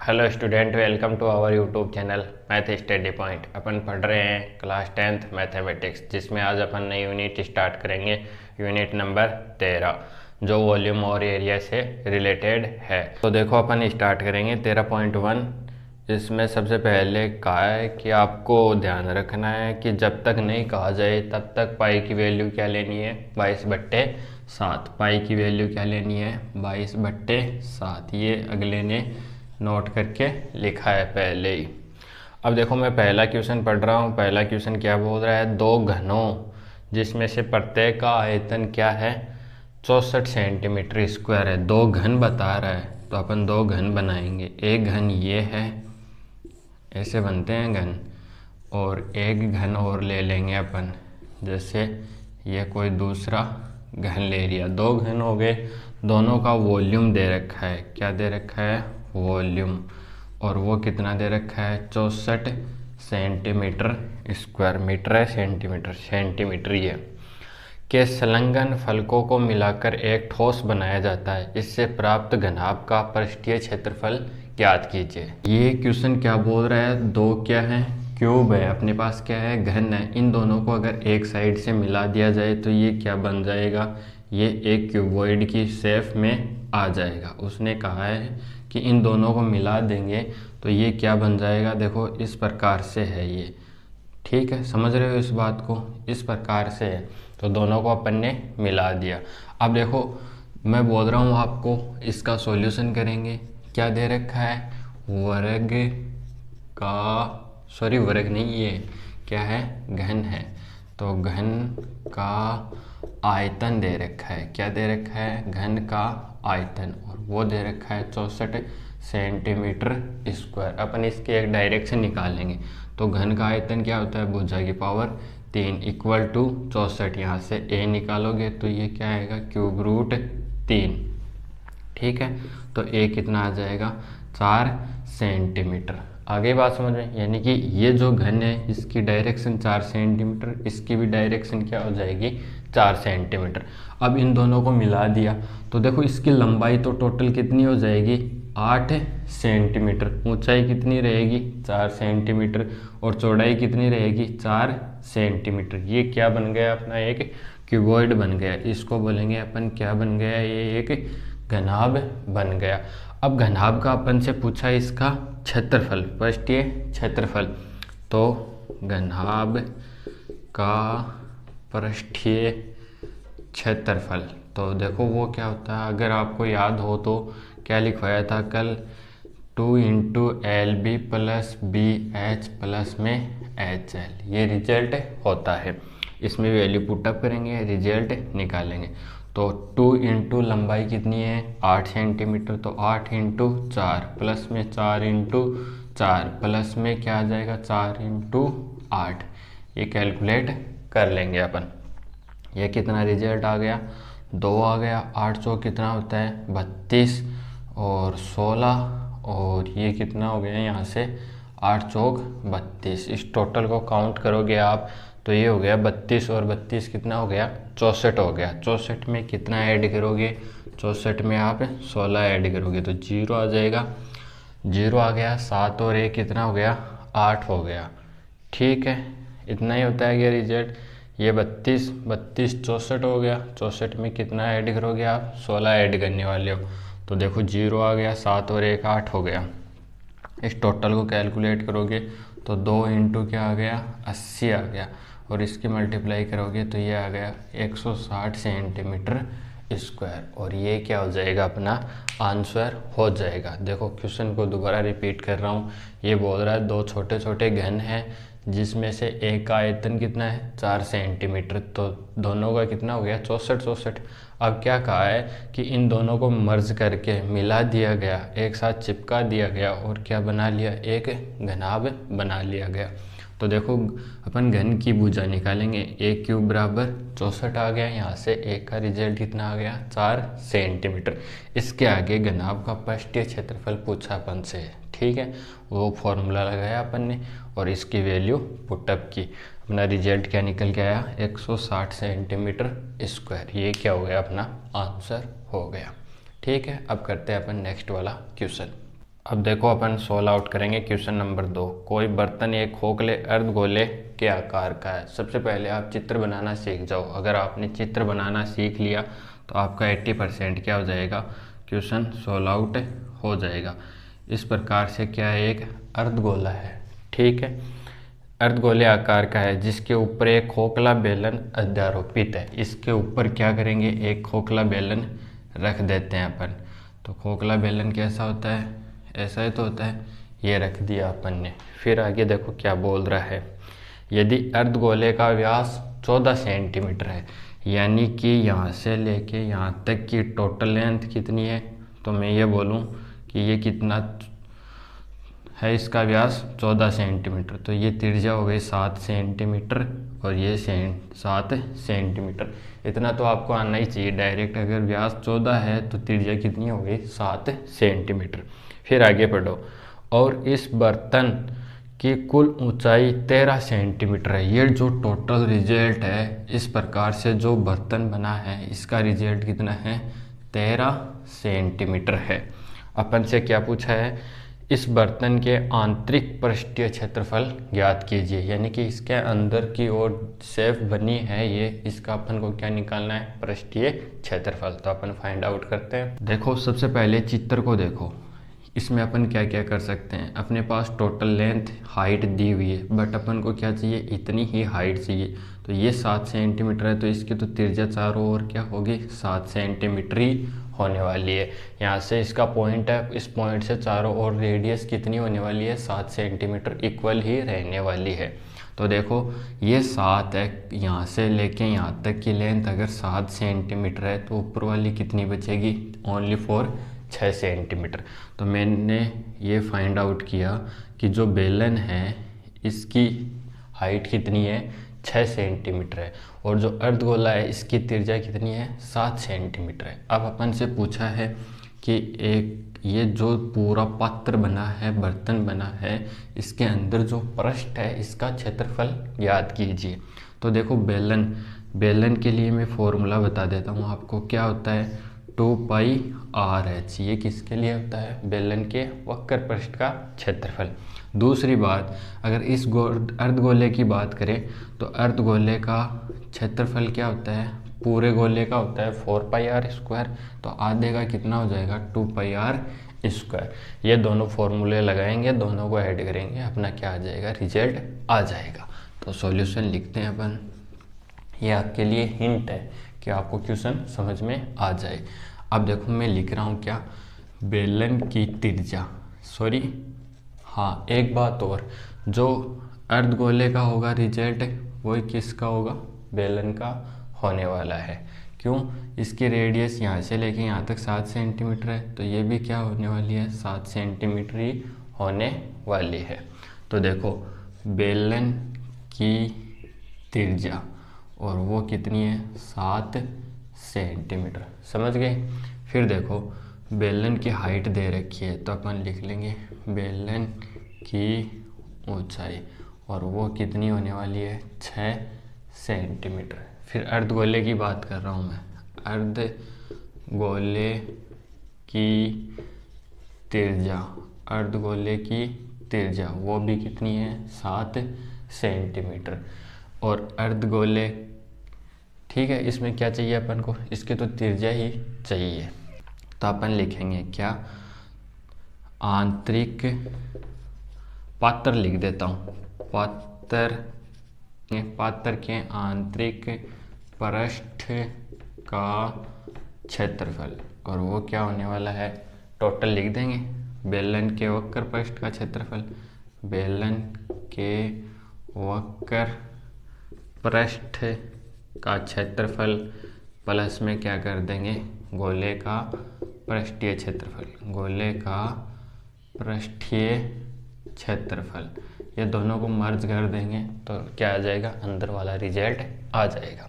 Hello student, welcome to our YouTube channel math study point. अपन पढ़ रहे हैं क्लास 10th मैथमेटिक्स, जिसमें आज अपन नई यूनिट स्टार्ट करेंगे, यूनिट नंबर 13, जो वॉल्यूम और एरिया से रिलेटेड है। तो देखो अपन स्टार्ट करेंगे 13.1। इसमें सबसे पहले कहा है कि आपको ध्यान रखना है कि जब तक नहीं कहा जाए तब तक पाई की वैल्यू क्या लेनी है, 22/7। पाई की वैल्यू क्या लेनी है, 22/7। ये अगले ने नोट करके लिखा है पहले ही। अब देखो मैं पहला क्वेश्चन पढ़ रहा हूँ। पहला क्वेश्चन क्या बोल रहा है, दो घनों जिसमें से प्रत्येक का आयतन क्या है, 64 सेंटीमीटर स्क्वायर है। दो घन बता रहा है तो अपन दो घन बनाएंगे। एक घन ये है, ऐसे बनते हैं घन, और एक घन और ले लेंगे अपन, जैसे ये कोई दूसरा घन ले लिया। दो घन हो गए, दोनों का वॉल्यूम दे रखा है। क्या दे रखा है, वॉल्यूम। और वो कितना दे रखा है, 64 सेंटीमीटर स्क्वायर। मीटर है, सेंटीमीटर, सेंटीमीटर ये के संलग्न फलकों को मिलाकर एक ठोस बनाया जाता है। इससे प्राप्त घनाभ का पृष्ठीय क्षेत्रफल ज्ञात कीजिए। ये क्वेश्चन क्या बोल रहा है, दो क्या है, क्यूब है, अपने पास क्या है, घन है। इन दोनों को अगर एक साइड से मिला दिया जाए तो ये क्या बन जाएगा, ये एक क्यूबॉइड की शेप में आ जाएगा। उसने कहा है कि इन दोनों को मिला देंगे तो ये क्या बन जाएगा, देखो इस प्रकार से है ये। ठीक है, समझ रहे हो इस बात को, इस प्रकार से है। तो दोनों को अपन ने मिला दिया। अब देखो मैं बोल रहा हूँ आपको, इसका सॉल्यूशन करेंगे। क्या दे रखा है, वर्ग का, सॉरी वर्ग नहीं, ये क्या है, घन है। तो घन का आयतन दे रखा है। क्या दे रखा है, घन का आयतन, और वो दे रखा है 64 सेंटीमीटर स्क्वायर। अपन इसके एक डायरेक्शन निकालेंगे। तो घन का आयतन क्या होता है, भुजा की पावर 3 इक्वल टू 64। यहाँ से a निकालोगे तो ये क्या आएगा, क्यूब रूट 3। ठीक है, तो a कितना आ जाएगा, 4 सेंटीमीटर। आगे बात समझ में, यानी कि ये जो घन है इसकी डायरेक्शन 4 सेंटीमीटर, इसकी भी डायरेक्शन क्या हो जाएगी, 4 सेंटीमीटर। अब इन दोनों को मिला दिया तो देखो इसकी लंबाई तो टोटल कितनी हो जाएगी, 8 सेंटीमीटर। ऊंचाई कितनी रहेगी, 4 सेंटीमीटर, और चौड़ाई कितनी रहेगी, 4 सेंटीमीटर। ये क्या बन गया अपना, एक क्यूबॉइड बन गया। इसको बोलेंगे अपन क्या बन गया, ये एक घनाभ बन गया। अब घनाभ का अपन से पूछा इसका क्षेत्रफल, पृष्ठीय क्षेत्रफल। तो घनाभ का पृष्ठीय क्षेत्रफल, तो देखो वो क्या होता है, अगर आपको याद हो तो क्या लिखवाया था कल, 2 into LB plus BH plus में HL। ये रिजल्ट होता है। इसमें वैल्यू पुटअप करेंगे, रिजल्ट निकालेंगे। तो 2 इंटू लंबाई कितनी है, 8 सेंटीमीटर, तो 8 इंटू 4 प्लस में 4 इंटू 4 प्लस में क्या आ जाएगा, 4 इंटू 8। ये कैलकुलेट कर लेंगे अपन। ये कितना रिजल्ट आ गया, 2 आ गया। 8 चौक कितना होता है, 32, और 16, और ये कितना हो गया यहाँ से, 8 चौक 32। इस टोटल को काउंट करोगे आप तो ये हो गया 32, और 32 कितना हो गया, 64 हो गया। 64 में कितना ऐड करोगे, 64 में आप 16 ऐड करोगे तो 0 आ जाएगा। 0 आ गया, 7 और 1 कितना हो गया, 8 हो गया। ठीक है, इतना ही होता है ये रिजल्ट। ये 32 32 64 हो गया। 64 में कितना ऐड करोगे आप, 16 ऐड करने वाले हो। तो देखो 0 आ गया, 7 और 1 8 हो गया। इस टोटल को कैलकुलेट करोगे तो 2 इंटू क्या आ गया, 80 आ गया, और इसकी मल्टीप्लाई करोगे तो ये आ गया 160 सेंटीमीटर स्क्वायर। और ये क्या हो जाएगा, अपना आंसर हो जाएगा। देखो क्वेश्चन को दोबारा रिपीट कर रहा हूँ। ये बोल रहा है दो छोटे छोटे घन हैं जिसमें से एक का आयतन कितना है, 4 सेंटीमीटर। तो दोनों का कितना हो गया, 64 64। अब क्या कहा है कि इन दोनों को मर्ज करके मिला दिया गया, एक साथ चिपका दिया गया, और क्या बना लिया, एक घनाभ बना लिया गया। तो देखो अपन घन की भुजा निकालेंगे। एक क्यूब बराबर 64 आ गया। यहाँ से एक का रिजल्ट कितना आ गया, 4 सेंटीमीटर। इसके आगे घनाभ का पृष्ठीय क्षेत्रफल पूछा अपन से। ठीक है, वो फॉर्मूला लगाया अपन ने और इसकी वैल्यू पुटअप की। अपना रिजल्ट क्या निकल के आया, 160 सेंटीमीटर स्क्वायर। ये क्या हो गया, अपना आंसर हो गया। ठीक है, अब करते हैं अपन नेक्स्ट वाला क्वेश्चन। अब देखो अपन सोल्व आउट करेंगे क्वेश्चन नंबर 2। कोई बर्तन एक खोखले अर्धगोले के आकार का है। सबसे पहले आप चित्र बनाना सीख जाओ। अगर आपने चित्र बनाना सीख लिया तो आपका 80% क्या हो जाएगा, क्वेश्चन सोल्व आउट हो जाएगा। इस प्रकार से क्या है, एक अर्धगोला है, ठीक है, अर्धगोले आकार का है जिसके ऊपर एक खोखला बेलन अध्यारोपित है। इसके ऊपर क्या करेंगे, एक खोखला बेलन रख देते हैं अपन। तो खोखला बेलन कैसा होता है, ऐसा ही तो होता है, ये रख दिया अपन ने। फिर आगे देखो क्या बोल रहा है, यदि अर्धगोले का व्यास 14 सेंटीमीटर है, यानी कि यहाँ से लेके यहाँ तक की टोटल लेंथ कितनी है, तो मैं ये बोलूँ कि ये कितना है, इसका व्यास 14 सेंटीमीटर। तो ये त्रिज्या हो गई 7 सेंटीमीटर और ये 7 सेंटीमीटर। इतना तो आपको आना ही चाहिए डायरेक्ट। अगर व्यास 14 है तो त्रिज्या कितनी हो गई, 7 सेंटीमीटर। फिर आगे पढ़ो, और इस बर्तन की कुल ऊंचाई 13 सेंटीमीटर है। ये जो टोटल रिजल्ट है, इस प्रकार से जो बर्तन बना है इसका रिजल्ट कितना है, 13 सेंटीमीटर है। अपन से क्या पूछा है, इस बर्तन के आंतरिक पृष्ठीय क्षेत्रफल ज्ञात कीजिए, यानी कि इसके अंदर की ओर शेफ बनी है ये, इसका अपन को क्या निकालना है, पृष्ठीय क्षेत्रफल। तो अपन फाइंड आउट करते हैं। देखो सबसे पहले चित्र को देखो, इसमें अपन क्या क्या कर सकते हैं। अपने पास टोटल लेंथ हाइट दी हुई है, बट अपन को क्या चाहिए, इतनी ही हाइट चाहिए। तो ये 7 सेंटीमीटर है, तो इसकी तो त्रिज्या चारों ओर क्या होगी, 7 सेंटीमीटर ही होने वाली है। यहाँ से इसका पॉइंट है, इस पॉइंट से चारों ओर रेडियस कितनी होने वाली है, 7 सेंटीमीटर इक्वल ही रहने वाली है। तो देखो ये 7 है, यहाँ से लेके यहाँ तक की लेंथ अगर 7 सेंटीमीटर है तो ऊपर वाली कितनी बचेगी, ओनली फॉर 6 सेंटीमीटर। तो मैंने ये फाइंड आउट किया कि जो बेलन है इसकी हाइट कितनी है, 6 सेंटीमीटर है, और जो अर्धगोला है इसकी त्रिज्या कितनी है, 7 सेंटीमीटर है। अब अपन से पूछा है कि एक ये जो पूरा पात्र बना है, बर्तन बना है, इसके अंदर जो पृष्ठ है इसका क्षेत्रफल याद कीजिए। तो देखो बेलन के लिए मैं फॉर्मूला बता देता हूँ आपको, क्या होता है, 2πRh। ये किसके लिए होता है, बेलन के वक्र पृष्ठ का क्षेत्रफल। दूसरी बात, अगर इस अर्धगोले की बात करें तो अर्धगोले का क्षेत्रफल क्या होता है, पूरे गोले का होता है 4πr²। तो आधे का कितना हो जाएगा, 2πr²। ये दोनों फॉर्मूले लगाएंगे, दोनों को ऐड करेंगे, अपना क्या आ जाएगा, रिजल्ट आ जाएगा। तो सॉल्यूशन लिखते हैं अपन। ये आपके लिए हिंट है कि आपको क्वेश्चन समझ में आ जाए। अब देखो मैं लिख रहा हूँ क्या, बेलन की त्रिज्या, एक बात और, जो अर्धगोले का होगा रिजल्ट वही किसका होगा, बेलन का होने वाला है। क्यों, इसकी रेडियस यहाँ से लेके यहाँ तक 7 सेंटीमीटर है, तो ये भी क्या होने वाली है, 7 सेंटीमीटर ही होने वाली है। तो देखो बेलन की त्रिज्या और वो कितनी है, 7 सेंटीमीटर, समझ गए। फिर देखो बेलन की हाइट दे रखी है, तो अपन लिख लेंगे बेलन की ऊंचाई, और वो कितनी होने वाली है, 6 सेंटीमीटर। फिर अर्धगोले की बात कर रहा हूँ मैं, अर्धगोले की त्रिज्या वो भी कितनी है, 7 सेंटीमीटर। और अर्धगोले, ठीक है, इसमें क्या चाहिए अपन को, इसकी तो त्रिज्या ही चाहिए। तो अपन लिखेंगे क्या, आंतरिक पात्र लिख देता हूँ, पात्र के आंतरिक पृष्ठ का क्षेत्रफल, और वो क्या होने वाला है, टोटल लिख देंगे, बेलन के वक्र पृष्ठ का क्षेत्रफल, बेलन के वक्र पृष्ठ का क्षेत्रफल प्लस में क्या कर देंगे, गोले का पृष्ठीय क्षेत्रफल, गोले का पृष्ठीय क्षेत्रफल। ये दोनों को मर्ज कर देंगे तो क्या आ जाएगा, अंदर वाला रिजल्ट आ जाएगा।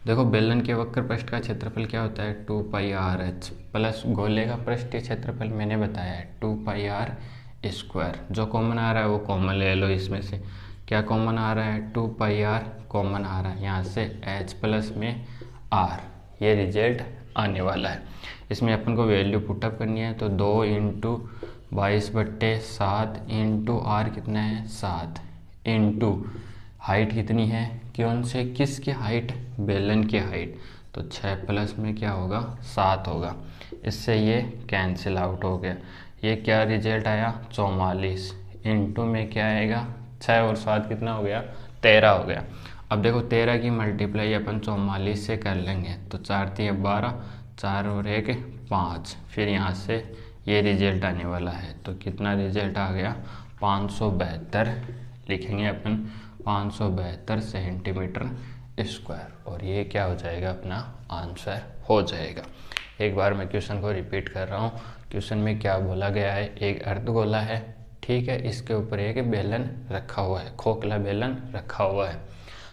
देखो बेलन के वक्र पृष्ठ का क्षेत्रफल क्या होता है, 2πRh प्लस गोले का पृष्ठीय क्षेत्रफल मैंने बताया है 2πr²। जो कॉमन आ रहा है वो कॉमन ले लो, इसमें से क्या कॉमन आ रहा है, 2πr कॉमन आ रहा है, यहाँ से h प्लस में r, ये रिजल्ट आने वाला है। इसमें अपन को वैल्यू पुटअप करनी है, तो 2 × 22/7 इंटू आर कितना है 7 इंटू हाइट कितनी है, कौन से किसकी हाइट, बेलन की हाइट, तो 6 प्लस में क्या होगा 7 होगा। इससे ये कैंसिल आउट हो गया। ये क्या रिजल्ट आया 44 इंटू में क्या आएगा 6 और 7 कितना हो गया 13 हो गया। अब देखो 13 की मल्टीप्लाई अपन 44 से कर लेंगे तो 4 3 12, 4 और 1 5, फिर यहाँ से ये रिजल्ट आने वाला है। तो कितना रिजल्ट आ गया 572, लिखेंगे अपन 572 सेंटीमीटर स्क्वायर, और ये क्या हो जाएगा अपना आंसर हो जाएगा। एक बार मैं क्वेश्चन को रिपीट कर रहा हूँ। क्वेश्चन में क्या बोला गया है, एक अर्धगोला है, ठीक है, इसके ऊपर एक बेलन रखा हुआ है, खोखला बेलन रखा हुआ है।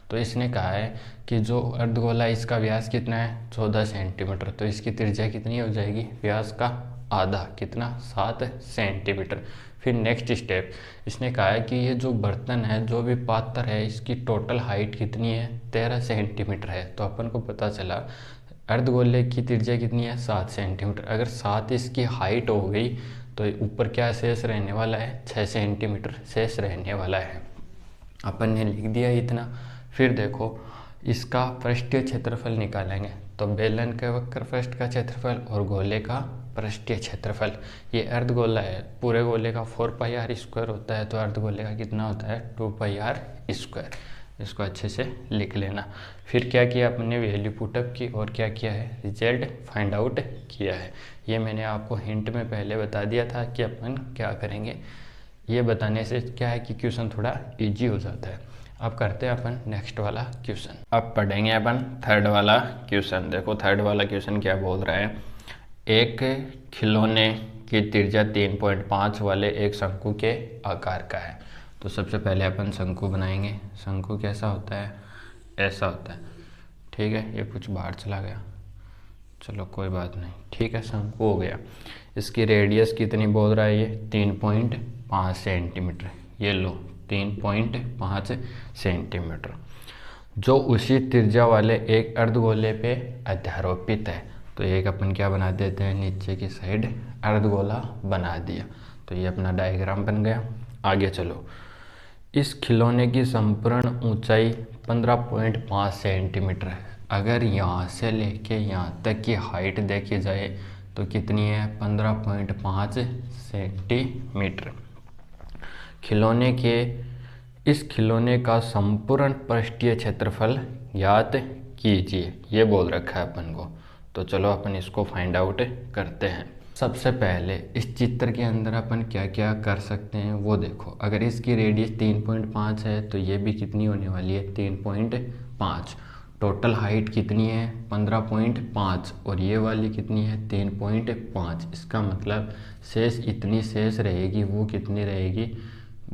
तो इसने कहा है कि जो अर्धगोला इसका व्यास कितना है 14 सेंटीमीटर, तो इसकी त्रिज्या कितनी हो जाएगी, व्यास का आधा, कितना 7 सेंटीमीटर। फिर नेक्स्ट स्टेप इसने कहा है कि ये जो बर्तन है, जो भी पात्र है, इसकी टोटल हाइट कितनी है 13 सेंटीमीटर है। तो अपन को पता चला अर्धगोले की त्रिज्या कितनी है 7 सेंटीमीटर। अगर 7 इसकी हाइट हो गई तो ऊपर क्या शेष रहने वाला है 6 सेंटीमीटर शेष रहने वाला है। अपन ने लिख दिया इतना। फिर देखो इसका पृष्ठीय क्षेत्रफल निकालेंगे, तो बेलन के वक्र पृष्ठ का क्षेत्रफल और गोले का पृष्ठीय क्षेत्रफल, ये अर्धगोला है, पूरे गोले का 4πr स्क्वायर होता है, तो अर्धगोले का कितना होता है 2πr स्क्वायर। इसको अच्छे से लिख लेना। फिर क्या किया अपने वैल्यू पुटअप की और क्या किया है रिजल्ट फाइंड आउट किया है। ये मैंने आपको हिंट में पहले बता दिया था कि अपन क्या करेंगे। ये बताने से क्या है कि क्वेश्चन थोड़ा इजी हो जाता है। अब करते हैं अपन नेक्स्ट वाला क्वेश्चन। अब पढ़ेंगे अपन थर्ड वाला क्वेश्चन। देखो थर्ड वाला क्वेश्चन क्या बोल रहा है, एक खिलौने की त्रिज्या 3.5 वाले एक शंकु के आकार का है। तो सबसे पहले अपन शंकु बनाएंगे। शंकु कैसा होता है, ऐसा होता है, ठीक है। ये कुछ बाहर चला गया, चलो कोई बात नहीं, ठीक है, शंकु हो गया। इसकी रेडियस कितनी बोल रहा है, ये 3.5 सेंटीमीटर। ये लो 3.5 सेंटीमीटर, जो उसी त्रिज्या वाले एक अर्धगोले पे अध्यारोपित है। तो एक अपन क्या बना देते हैं, नीचे की साइड अर्धगोला बना दिया। तो ये अपना डायग्राम बन गया। आगे चलो, इस खिलौने की संपूर्ण ऊंचाई 15.5 सेंटीमीटर है। अगर यहाँ से लेके यहाँ तक की हाइट देखी जाए तो कितनी है 15.5 सेंटीमीटर। इस खिलौने का संपूर्ण पृष्ठीय क्षेत्रफल ज्ञात कीजिए, ये बोल रखा है अपन को। तो चलो अपन इसको फाइंड आउट करते हैं। सबसे पहले इस चित्र के अंदर अपन क्या क्या कर सकते हैं वो देखो। अगर इसकी रेडियस 3.5 है तो ये भी कितनी होने वाली है 3.5। टोटल हाइट कितनी है 15.5 और ये वाली कितनी है 3.5। इसका मतलब शेष इतनी शेष रहेगी, वो कितनी रहेगी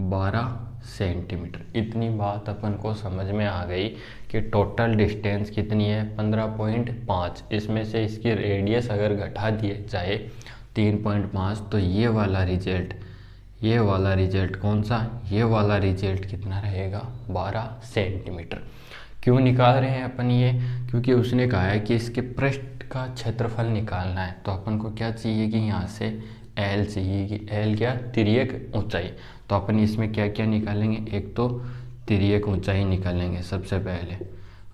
12 सेंटीमीटर। इतनी बात अपन को समझ में आ गई कि टोटल डिस्टेंस कितनी है 15.5। इसमें से इसकी रेडियस अगर घटा दिए जाए 3.5 तो ये वाला रिजल्ट कौन सा, ये वाला रिजल्ट कितना रहेगा 12 सेंटीमीटर। क्यों निकाल रहे हैं अपन ये, क्योंकि उसने कहा है कि इसके पृष्ठ का क्षेत्रफल निकालना है। तो अपन को क्या चाहिए कि यहाँ से L चाहिए, कि L क्या तिर्यक ऊंचाई। तो अपन इसमें क्या क्या निकालेंगे, एक तो तिर्यक ऊंचाई निकालेंगे सबसे पहले।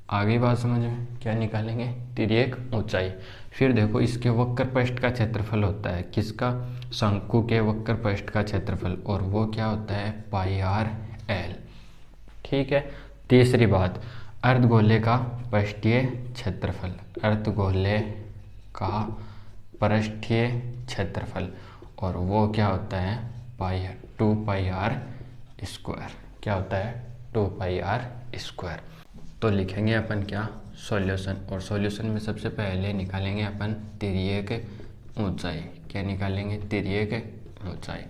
आगे बात समझ में, क्या निकालेंगे तिर्यक ऊंचाई। फिर देखो इसके वक्र पृष्ठ का क्षेत्रफल होता है, किसका, शंकु के वक्र पृष्ठ का क्षेत्रफल, और वो क्या होता है πr/L, ठीक है। तीसरी बात अर्धगोले का पृष्ठीय क्षेत्रफल, अर्धगोले का पृष्ठीय क्षेत्रफल, और वो क्या होता है 2πr स्क्वायर। क्या होता है 2πr स्क्वायर। तो लिखेंगे अपन क्या सॉल्यूशन, और सॉल्यूशन में सबसे पहले निकालेंगे अपन तिर्यक ऊंचाई। क्या निकालेंगे तिर्यक ऊंचाई।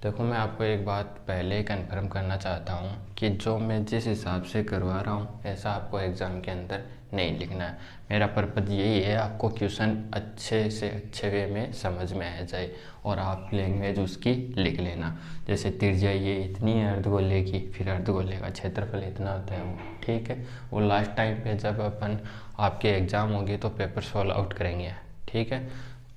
देखो मैं आपको एक बात पहले ही कन्फर्म करना चाहता हूँ कि जो मैं जिस हिसाब से करवा रहा हूँ ऐसा आपको एग्ज़ाम के अंदर नहीं लिखना है। मेरा पर्पज़ यही है आपको क्वेश्चन अच्छे से अच्छे वे में समझ में आ जाए और आप लैंग्वेज उसकी लिख लेना। जैसे त्रिज्या ये इतनी है अर्धगोले की, फिर अर्धगोले का क्षेत्रफल इतना होता है वो, ठीक है। वो लास्ट टाइम पे जब अपन आपके एग्ज़ाम होगी तो पेपर सॉल्व आउट करेंगे, ठीक है।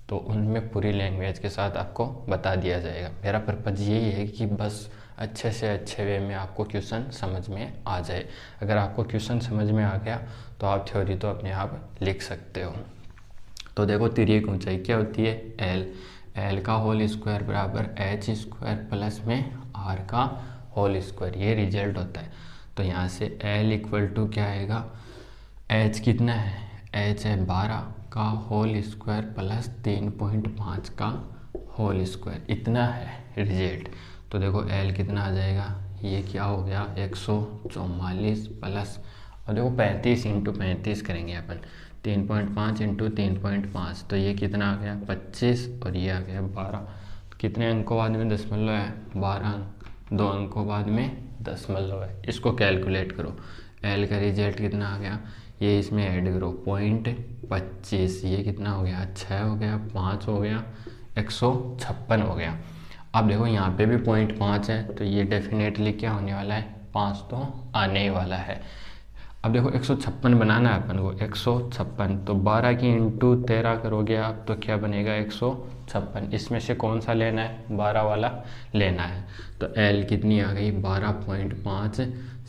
तो उनमें पूरी लैंग्वेज के साथ आपको बता दिया जाएगा। मेरा पर्पज़ यही है कि बस अच्छे से अच्छे वे में आपको क्वेश्चन समझ में आ जाए। अगर आपको क्वेश्चन समझ में आ गया तो आप थ्योरी तो अपने आप लिख सकते हो। तो देखो तिर्यक ऊंचाई क्या होती है, एल का होल स्क्वायर बराबर एच स्क्वायर प्लस में आर का होल स्क्वायर, ये रिजल्ट होता है। तो यहाँ से एल इक्वल टू क्या आएगा, एच कितना है, एच है 12 का होल स्क्वायर प्लस 3.5 का होल स्क्वायर, इतना है रिजल्ट। तो देखो एल कितना आ जाएगा, ये क्या हो गया 144 प्लस, और देखो 35 इंटू 35 करेंगे अपन, 3.5 इंटू 3.5, तो ये कितना आ गया 25, और ये आ गया 12। कितने अंकों बाद में दशमलव है, 12 अंक, 2 अंकों बाद में दशमलव है। इसको कैलकुलेट करो, एल का रिजल्ट कितना आ गया, ये इसमें ऐड करो 0.25, ये कितना हो गया 6 हो गया, 5 हो गया, 156 हो गया। अब देखो यहाँ पे भी 0.5 है, तो ये डेफिनेटली क्या होने वाला है, 5 तो आने ही वाला है। अब देखो 156 बनाना है अपन को, 156, तो 12 की इंटू 13 करोगे आप तो क्या बनेगा 156। इसमें से कौन सा लेना है, 12 वाला लेना है। तो एल कितनी आ गई 12.5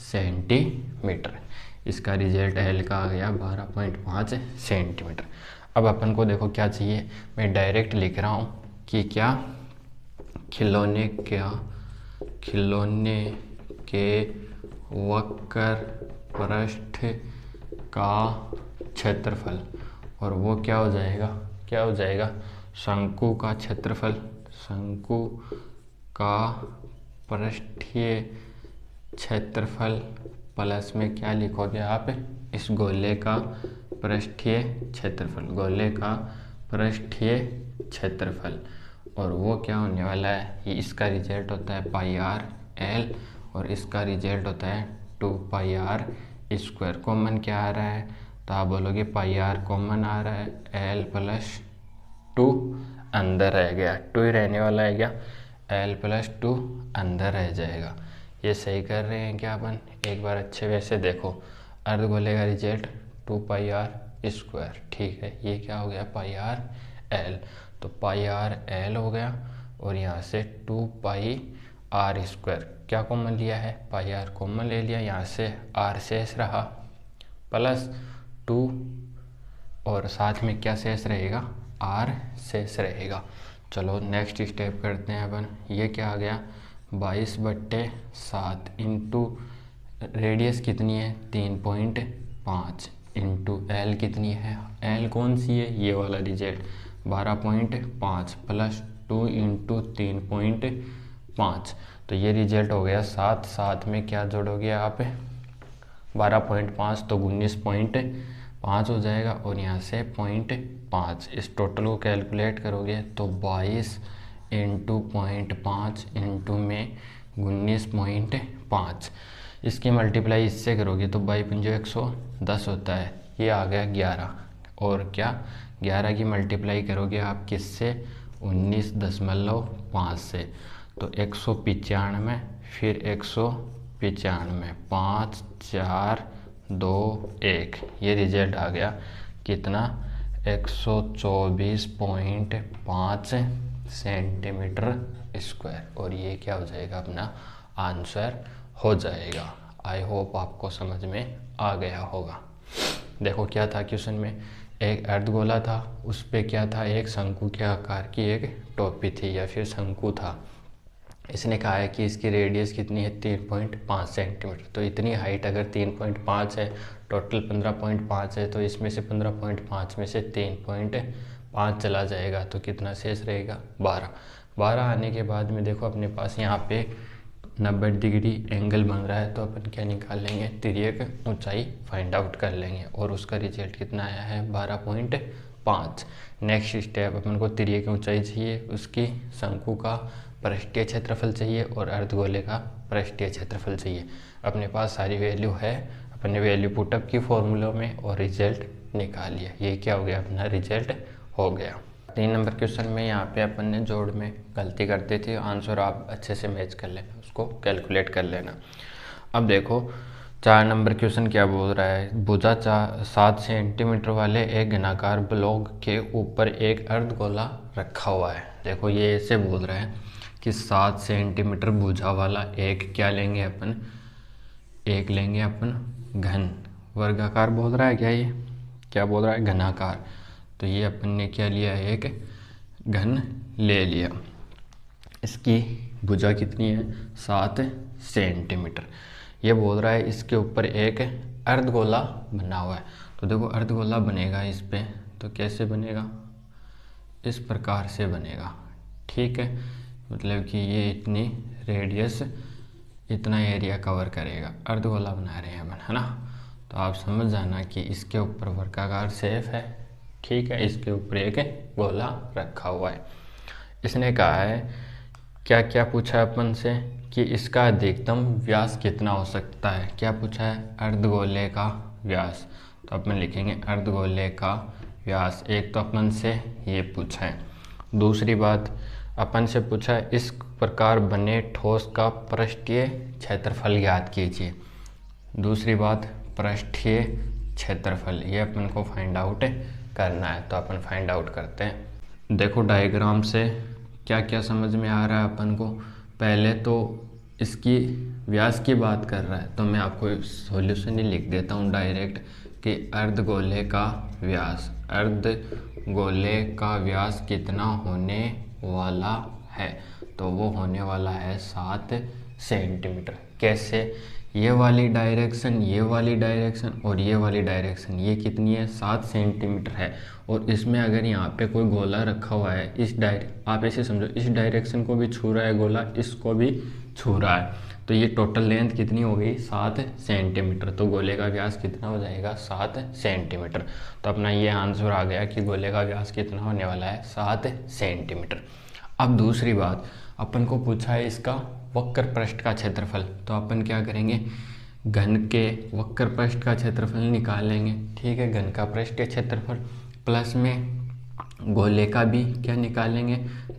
सेंटीमीटर। इसका रिजल्ट एल का आ गया 12.5 सेंटीमीटर। अब अपन को देखो क्या चाहिए, मैं डायरेक्ट लिख रहा हूँ कि क्या खिलौने के वक्र पृष्ठ का क्षेत्रफल, और वो क्या हो जाएगा शंकु का क्षेत्रफल, शंकु का पृष्ठीय क्षेत्रफल प्लस में क्या लिखोगे आप, इस गोले का पृष्ठीय क्षेत्रफल, गोले का पृष्ठीय क्षेत्रफल, और वो क्या होने वाला है, ये इसका रिजल्ट होता है पाई आर एल, और इसका रिजल्ट होता है 2 पाई आर स्क्वायर। कॉमन क्या आ रहा है, तो आप बोलोगे पाई आर कॉमन आ रहा है, एल प्लस 2 अंदर रह गया, 2 ही रहने वाला है क्या, एल प्लस 2 अंदर रह जाएगा। ये सही कर रहे हैं क्या अपन, एक बार अच्छे वैसे देखो, अर्धगोले का रिजल्ट 2 पाई आर स्क्वायर, ठीक है, ये क्या हो गया पाई आर एल, तो पाई आर एल हो गया, और यहाँ से 2 पाई आर स्क्वायर, क्या कॉमन लिया है, पाई आर कॉमन ले लिया, यहाँ से आर शेष रहा प्लस 2, और साथ में क्या शेष रहेगा, आर शेष रहेगा। चलो नेक्स्ट स्टेप करते हैं अपन, ये क्या आ गया 22/7 इंटू रेडियस कितनी है 3.5 इंटू एल कितनी है, एल कौन सी है, ये वाला रिजल्ट 12.5 प्लस 2 इंटू 3.5, तो ये रिजल्ट हो गया 7। साथ में क्या जोड़ोगे आप 12.5, तो 19.5 हो जाएगा, और यहाँ से 0.5, इस टोटल को कैलकुलेट करोगे तो 22 इंटू 0.5 इंटू में 19.5, इसकी मल्टीप्लाई इससे करोगे तो 22×110 होता है, ये आ गया 11, और क्या 11 की मल्टीप्लाई करोगे आप किससे 19.5 से, तो 195, फिर 195, 5 4 2 1, ये रिजल्ट आ गया कितना 124.5 सेंटीमीटर स्क्वायर, और ये क्या हो जाएगा अपना आंसर हो जाएगा। आई होप आपको समझ में आ गया होगा। देखो क्या था क्वेश्चन में, एक अर्धगोला था, उस पे क्या था, एक शंकु के आकार की एक टोपी थी या फिर शंकु था। इसने कहा है कि इसकी रेडियस कितनी है 3.5 सेंटीमीटर, तो इतनी हाइट अगर 3.5 है, टोटल 15.5 है, तो इसमें से 15.5 में से 3.5 चला जाएगा, तो कितना शेष रहेगा 12 आने के बाद में देखो अपने पास यहाँ पे 90 डिग्री एंगल बन रहा है, तो अपन क्या निकाल लेंगे, तिर्यक ऊंचाई फाइंड आउट कर लेंगे, और उसका रिजल्ट कितना आया है 12.5। नेक्स्ट स्टेप अपन को तिर्यक ऊंचाई चाहिए, उसकी शंकु का पृष्ठीय क्षेत्रफल चाहिए, और अर्धगोले का पृष्ठीय क्षेत्रफल चाहिए। अपने पास सारी वैल्यू है, अपने वैल्यू पुटअप की फॉर्मूलों में, और रिजल्ट निकाल लिया। ये क्या हो गया, अपना रिजल्ट हो गया। 3 नंबर क्वेश्चन में यहाँ पे अपन ने जोड़ में गलती करते थे, आंसर आप अच्छे से मैच कर लेना, उसको कैलकुलेट कर लेना। अब देखो 4 नंबर क्वेश्चन क्या बोल रहा है, भुजा 7 सेंटीमीटर वाले एक घनाकार ब्लॉक के ऊपर एक अर्धगोला रखा हुआ है। देखो ये ऐसे बोल रहा है कि 7 सेंटीमीटर भुजा वाला एक क्या लेंगे अपन, एक लेंगे अपन घन, वर्गाकार बोल रहा है क्या, ये क्या बोल रहा है, घनाकार। तो ये अपन ने क्या लिया, एक घन ले लिया। इसकी भुजा कितनी है, 7 सेंटीमीटर। ये बोल रहा है इसके ऊपर एक अर्धगोला बना हुआ है। तो देखो अर्धगोला बनेगा इस पे, तो कैसे बनेगा, इस प्रकार से बनेगा, ठीक है। मतलब कि ये इतनी रेडियस, इतना एरिया कवर करेगा, अर्धगोला बना रहे हैं अपन, है ना। तो आप समझ जाना कि इसके ऊपर वर्गाकार शेप है, ठीक है, इसके ऊपर एक गोला रखा हुआ है। इसने कहा है क्या क्या पूछा अपन से कि इसका अधिकतम व्यास कितना हो सकता है। क्या पूछा है, अर्धगोले का व्यास। तो अपन लिखेंगे अर्धगोले का व्यास। एक तो अपन से ये पूछा है। दूसरी बात अपन से पूछा है इस प्रकार बने ठोस का पृष्ठीय क्षेत्रफल ज्ञात कीजिए। दूसरी बात पृष्ठीय क्षेत्रफल, ये अपन को फाइंड आउट करना है। तो अपन फाइंड आउट करते हैं। देखो डायग्राम से क्या क्या समझ में आ रहा है अपन को। पहले तो इसकी व्यास की बात कर रहा है, तो मैं आपको सॉल्यूशन ही लिख देता हूँ डायरेक्ट कि अर्धगोले का व्यास, अर्धगोले का व्यास कितना होने वाला है, तो वो होने वाला है 7 सेंटीमीटर। कैसे, ये वाली डायरेक्शन, ये वाली डायरेक्शन और ये वाली डायरेक्शन, ये कितनी है, 7 सेंटीमीटर है। और इसमें अगर यहाँ पे कोई गोला रखा हुआ है, इस आप ऐसे समझो इस डायरेक्शन को भी छू रहा है गोला, इसको भी छू रहा है, तो ये टोटल लेंथ कितनी हो गई, 7 सेंटीमीटर। तो गोले का व्यास कितना हो जाएगा, 7 सेंटीमीटर। तो अपना ये आंसर आ गया कि गोले का व्यास कितना होने वाला है, 7 सेंटीमीटर। अब दूसरी बात, अपन को पूछा है इसका वक्र पृष्ठ का क्षेत्रफल। तो अपन क्या करेंगे, घन के वक्र पृष्ठ का क्षेत्रफल निकाल लेंगे, ठीक है, घन का पृष्ठीय क्षेत्रफल प्लस में गोले का भी क्या निकालेंगे,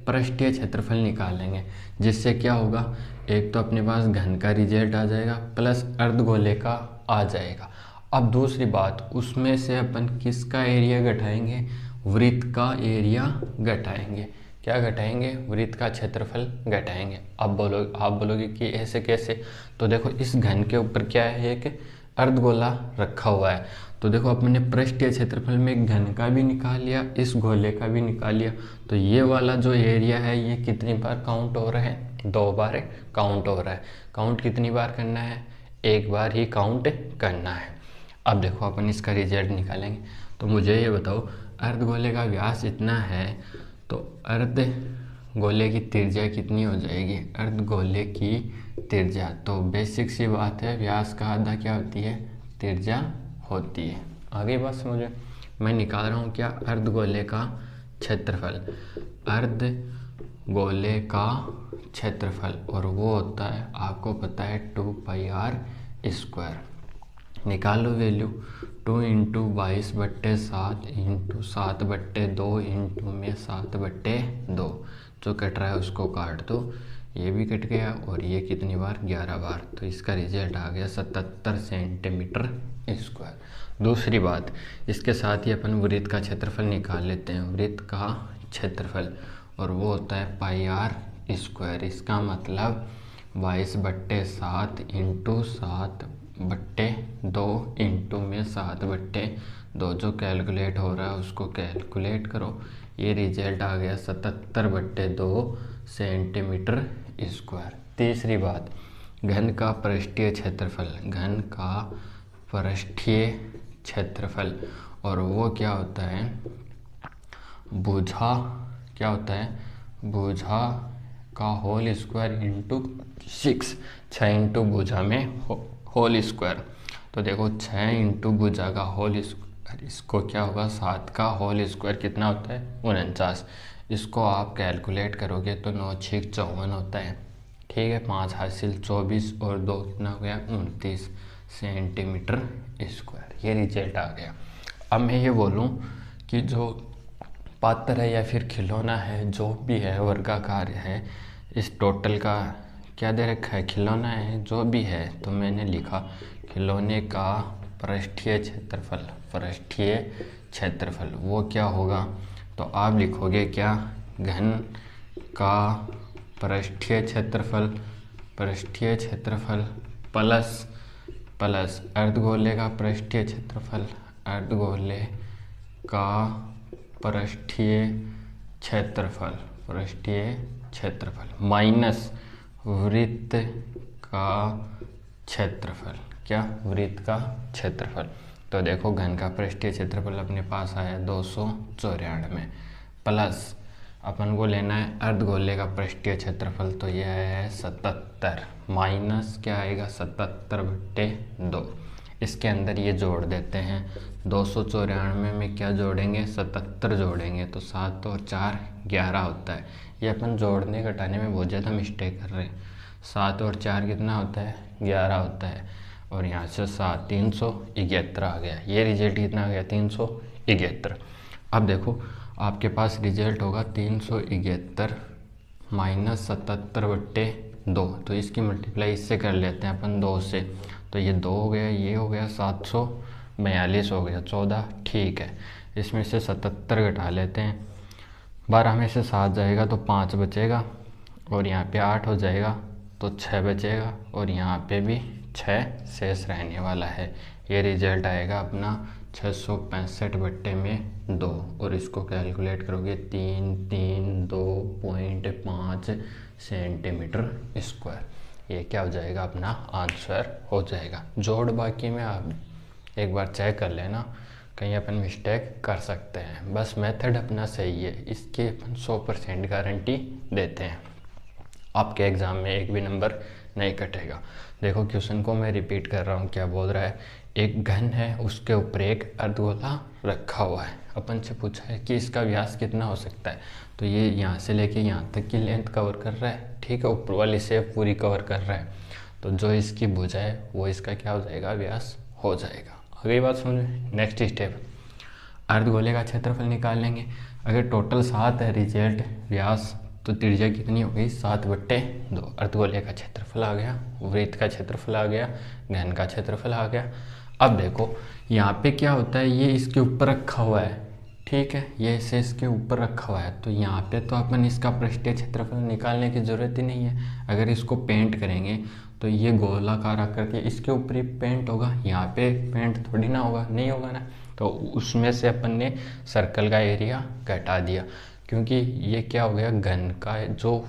पृष्ठीय क्षेत्रफल निकालेंगे। जिससे क्या होगा, एक तो अपने पास घन का रिजल्ट आ जाएगा प्लस अर्धगोले का आ जाएगा। अब दूसरी बात, उसमें से अपन किसका एरिया घटाएंगे, वृत्त का एरिया घटाएंगे। क्या घटाएंगे, वृत्त का क्षेत्रफल घटाएंगे। अब आप बोलोगे कि ऐसे कैसे। तो देखो इस घन के ऊपर क्या है, एक अर्धगोला रखा हुआ है। तो देखो अपने पृष्ठीय क्षेत्रफल में घन का भी निकाल लिया, इस गोले का भी निकाल लिया। तो ये वाला जो एरिया है ये कितनी बार काउंट हो रहा है, 2 बार काउंट हो रहा है। काउंट कितनी बार करना है, 1 बार ही काउंट करना है। अब देखो अपन इसका रिजल्ट निकालेंगे। तो मुझे ये बताओ अर्धगोले का व्यास इतना है, तो अर्धगोले की त्रिज्या कितनी हो जाएगी, अर्धगोले की त्रिज्या। तो बेसिक सी बात है, व्यास का आधा क्या होती है, त्रिज्या होती है। आगे बात समझो, मैं निकाल रहा हूँ क्या, अर्धगोले का क्षेत्रफल, अर्धगोले का क्षेत्रफल, और वो होता है आपको पता है 2πr²। निकाल low value, 2 into 22/7 into 7/2 into में 7/2, जो कट रहा है उसको काट दो, ये भी कट गया, और ये कितनी बार, 11 बार। तो इसका रिजल्ट आ गया 77 सेंटीमीटर स्क्वायर। दूसरी बात, इसके साथ ही अपन वृत्त का क्षेत्रफल निकाल लेते हैं, वृत्त का क्षेत्रफल, और वो होता है πr²। इसका मतलब 22/7 इंटू 7/2 इंटू में 7/2, जो कैलकुलेट हो रहा है उसको कैलकुलेट करो। ये रिजल्ट आ गया 77/2 सेंटीमीटर स्क्वायर। तीसरी बात, घन का पृष्ठीय क्षेत्रफल, घन का पृष्ठीय क्षेत्रफल, और वो क्या होता है, भुजा, क्या होता है, भुजा का होल स्क्वायर इंटू 6 इंटू भुजा में होल स्क्वायर। तो देखो 6 इंटू भुजा का होल स्क्वायर, इसको क्या होगा, 7 का होल स्क्वायर कितना होता है, 49। इसको आप कैलकुलेट करोगे तो 9 6 54 होता है, ठीक है। 5 हासिल 24 और 2 कितना हो गया, 29 सेंटीमीटर स्क्वायर। ये रिजल्ट आ गया। अब मैं ये बोलूँ कि जो पात्र है या फिर खिलौना है, जो भी है वर्गाकार है, इस टोटल का क्या दे रखा है, खिलौना है, जो भी है, तो मैंने लिखा खिलौने का पृष्ठीय क्षेत्रफल। पृष्ठीय क्षेत्रफल वो क्या होगा, तो आप लिखोगे क्या, घन का पृष्ठीय क्षेत्रफल, पृष्ठीय क्षेत्रफल प्लस प्लस अर्धगोले का पृष्ठीय क्षेत्रफल, अर्धगोले का पृष्ठीय क्षेत्रफल, पृष्ठीय क्षेत्रफल माइनस वृत्त का क्षेत्रफल। क्या, वृत्त का क्षेत्रफल। तो देखो घन का पृष्ठीय क्षेत्रफल अपने पास आया 294 प्लस अपन को लेना है अर्धगोले का पृष्ठीय क्षेत्रफल, तो यह है 77 माइनस क्या आएगा 77/2। इसके अंदर ये जोड़ देते हैं, 294 में क्या जोड़ेंगे, 77 जोड़ेंगे, तो 7 और 4 11 होता है। ये अपन जोड़ने घटाने में बहुत ज़्यादा मिस्टेक कर रहे हैं। 7 और 4 कितना होता है, 11 होता है, और यहाँ से 7 371 आ गया। ये रिजल्ट कितना आ गया, 371। अब देखो आपके पास रिजल्ट होगा 371 माइनस 77/2, तो इसकी मल्टीप्लाई इससे कर लेते हैं अपन 2 से, तो ये 2 हो गया, ये हो गया 742 हो गया, 14 ठीक है। इसमें से 77 घटा लेते हैं, 12 में से 7 जाएगा तो 5 बचेगा, और यहाँ पे 8 हो जाएगा तो 6 बचेगा, और यहाँ पे भी 6 शेष रहने वाला है। ये रिजल्ट आएगा अपना 665/2, और इसको कैलकुलेट करोगे 332.5 सेंटीमीटर स्क्वायर। ये क्या हो जाएगा, अपना आंसर हो जाएगा। जोड़ बाकी में आप एक बार चेक कर लेना, कहीं अपन मिस्टेक कर सकते हैं। बस मेथड अपना सही है, इसकी अपन 100% गारंटी देते हैं। आपके एग्ज़ाम में एक भी नंबर नहीं कटेगा। देखो क्वेश्चन को मैं रिपीट कर रहा हूँ, क्या बोल रहा है, एक घन है, उसके ऊपर एक अर्धगोला रखा हुआ है। अपन से पूछा है कि इसका व्यास कितना हो सकता है, तो ये यहाँ से लेके यहाँ तक की लेंथ कवर कर रहा है, ठीक है, ऊपर वाली शेप पूरी कवर कर रहा है, तो जो इसकी भुजा है वो इसका क्या हो जाएगा, व्यास हो जाएगा। अगली बात समझ में। नेक्स्ट स्टेप, अर्धगोले का क्षेत्रफल निकाल लेंगे। अगर टोटल 7 है रिजल्ट व्यास, तो त्रिज्या कितनी हो गई, 7/2। अर्धगोले का क्षेत्रफल आ गया, वृत्त का क्षेत्रफल आ गया, घन का क्षेत्रफल आ गया। अब देखो यहाँ पे क्या होता है, ये इसके ऊपर रखा हुआ है, ठीक है, ये इसे इसके ऊपर रखा हुआ है, तो यहाँ पे तो अपन इसका पृष्ठीय क्षेत्रफल निकालने की ज़रूरत ही नहीं है। अगर इसको पेंट करेंगे तो ये गोलाकार आकर के इसके ऊपर ही पेंट होगा, यहाँ पे पेंट थोड़ी ना होगा, नहीं होगा ना, तो उसमें से अपन ने सर्कल का एरिया घटा दिया, क्योंकि ये क्या हो गया, घन का जो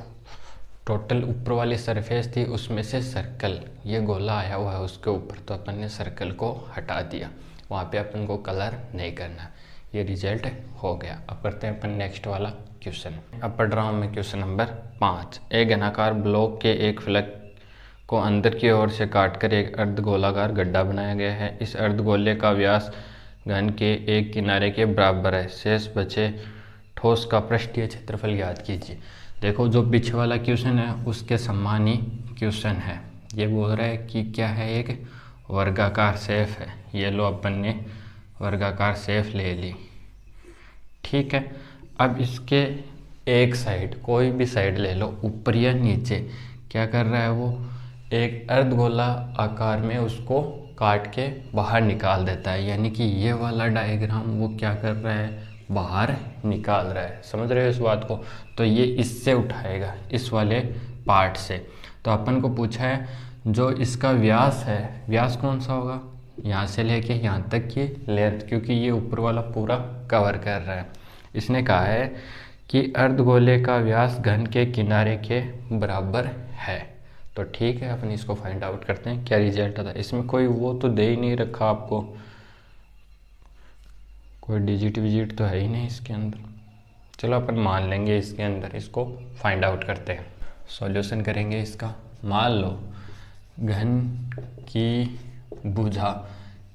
टोटल ऊपर वाली सरफेस थी उसमें से सर्कल, ये गोला आया हुआ है उसके ऊपर, तो अपन ने सर्कल को हटा दिया, वहाँ पे अपन को कलर नहीं करना। ये रिजल्ट हो गया। अब करते हैं अपन नेक्स्ट वाला क्वेश्चन। अब पढ़ रहा हूँ मैं क्वेश्चन नंबर 5। एक घनाकार ब्लॉक के एक फलक को अंदर की ओर से काटकर एक अर्धगोलाकार गड्ढा बनाया गया है। इस अर्धगोले का व्यास घन के एक किनारे के बराबर है। शेष बचे ठोस का पृष्ठीय क्षेत्रफल ज्ञात कीजिए। देखो जो पीछे वाला क्वेश्चन है उसके समान ही क्वेश्चन है। ये बोल रहा है कि क्या है, एक वर्गाकार शेफ है। ये लो अपन ने वर्गाकार शेफ ले ली, ठीक है। अब इसके एक साइड, कोई भी साइड ले लो, ऊपर या नीचे, क्या कर रहा है वो, एक अर्धगोला आकार में उसको काट के बाहर निकाल देता है। यानी कि ये वाला डायग्राम वो क्या कर रहा है, बाहर निकाल रहा है। समझ रहे हो इस बात को। तो ये इससे उठाएगा, इस वाले पार्ट से। तो अपन को पूछा है जो इसका व्यास है, व्यास कौन सा होगा, यहाँ से लेके यहाँ तक की लेंथ, क्योंकि ये ऊपर वाला पूरा कवर कर रहा है। इसने कहा है कि अर्धगोले का व्यास घन के किनारे के बराबर है। तो ठीक है, अपन इसको फाइंड आउट करते हैं क्या रिजल्ट आता है। इसमें कोई वो तो दे ही नहीं रखा आपको, कोई डिजिट विजिट तो है ही नहीं इसके अंदर। चलो अपन मान लेंगे इसके अंदर, इसको फाइंड आउट करते हैं, सॉल्यूशन करेंगे इसका। मान लो घन की भुजा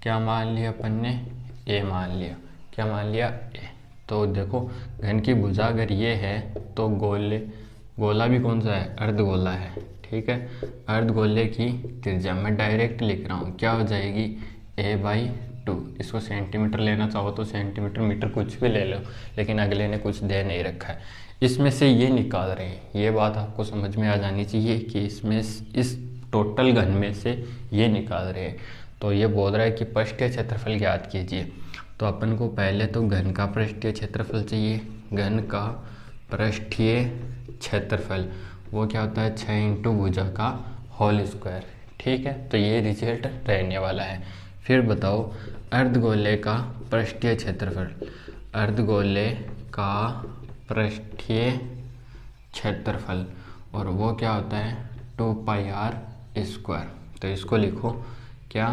क्या मान लिया अपन ने, ए मान लिया। क्या मान लिया, ए। तो देखो घन की भुजा अगर ये है तो गोला भी कौन सा है, अर्धगोला है, ठीक है। अर्धगोले की त्रिज्या मैं डायरेक्ट लिख रहा हूँ, क्या हो जाएगी, a/2। इसको सेंटीमीटर लेना चाहो तो सेंटीमीटर, मीटर कुछ भी ले लो, लेकिन अगले ने कुछ दे नहीं रखा है। इसमें से ये निकाल रहे हैं। ये बात आपको समझ में आ जानी चाहिए कि इसमें इस टोटल घन में से ये निकाल रहे हैं। तो ये बोल रहा है कि पृष्ठीय क्षेत्रफल ज्ञात कीजिए। तो अपन को पहले तो घन का पृष्ठीय क्षेत्रफल चाहिए। घन का पृष्ठीय क्षेत्रफल वो क्या होता है, 6 इंटू भुजा का होल स्क्वायर। ठीक है, तो ये रिजल्ट रहने वाला है। फिर बताओ अर्धगोले का पृष्ठीय क्षेत्रफल। अर्धगोले का पृष्ठीय क्षेत्रफल और वो क्या होता है, 2 पाई आर स्क्वायर। तो इसको लिखो क्या,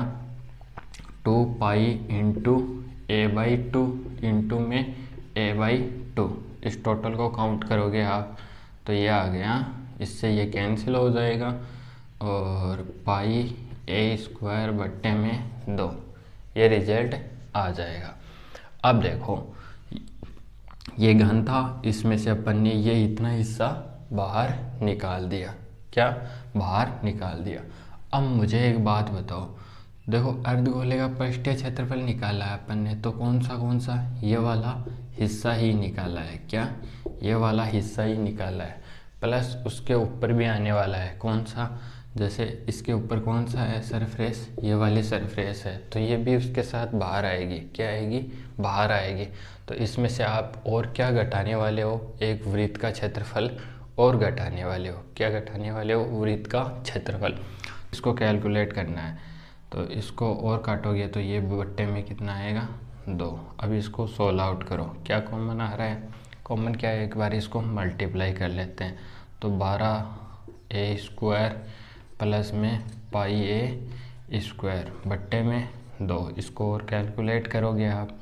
2 पाई इंटू a/2 इंटू में a/2। इस टोटल को काउंट करोगे आप तो ये आ गया, इससे ये कैंसिल हो जाएगा और पाई a² बट्टे में 2, ये रिजल्ट आ जाएगा। अब देखो ये घन था, इसमें से अपन ने ये इतना हिस्सा बाहर निकाल दिया। क्या, बाहर निकाल दिया। अब मुझे एक बात बताओ, देखो अर्धगोले का पृष्ठीय क्षेत्रफल निकाला है अपन ने, तो कौन सा ये वाला हिस्सा ही निकाला है। क्या, ये वाला हिस्सा ही निकाला है, प्लस उसके ऊपर भी आने वाला है। कौन सा, जैसे इसके ऊपर कौन सा है, सरफेस, ये वाली सरफेस है, तो ये भी उसके साथ बाहर आएगी। क्या आएगी, बाहर आएगी। तो इसमें से आप और क्या घटाने वाले हो, एक वृत्त का क्षेत्रफल और घटाने वाले हो। क्या घटाने वाले हो, वृत्त का क्षेत्रफल। इसको कैलकुलेट करना है, तो इसको और काटोगे तो ये बट्टे में कितना आएगा, 2। अब इसको सोल्व आउट करो, क्या कॉमन आ रहा है, कॉमन क्या है, एक बार इसको मल्टीप्लाई कर लेते हैं। तो 12a² प्लस में पाई a² बट्टे में 2। इसको और कैलकुलेट करोगे आप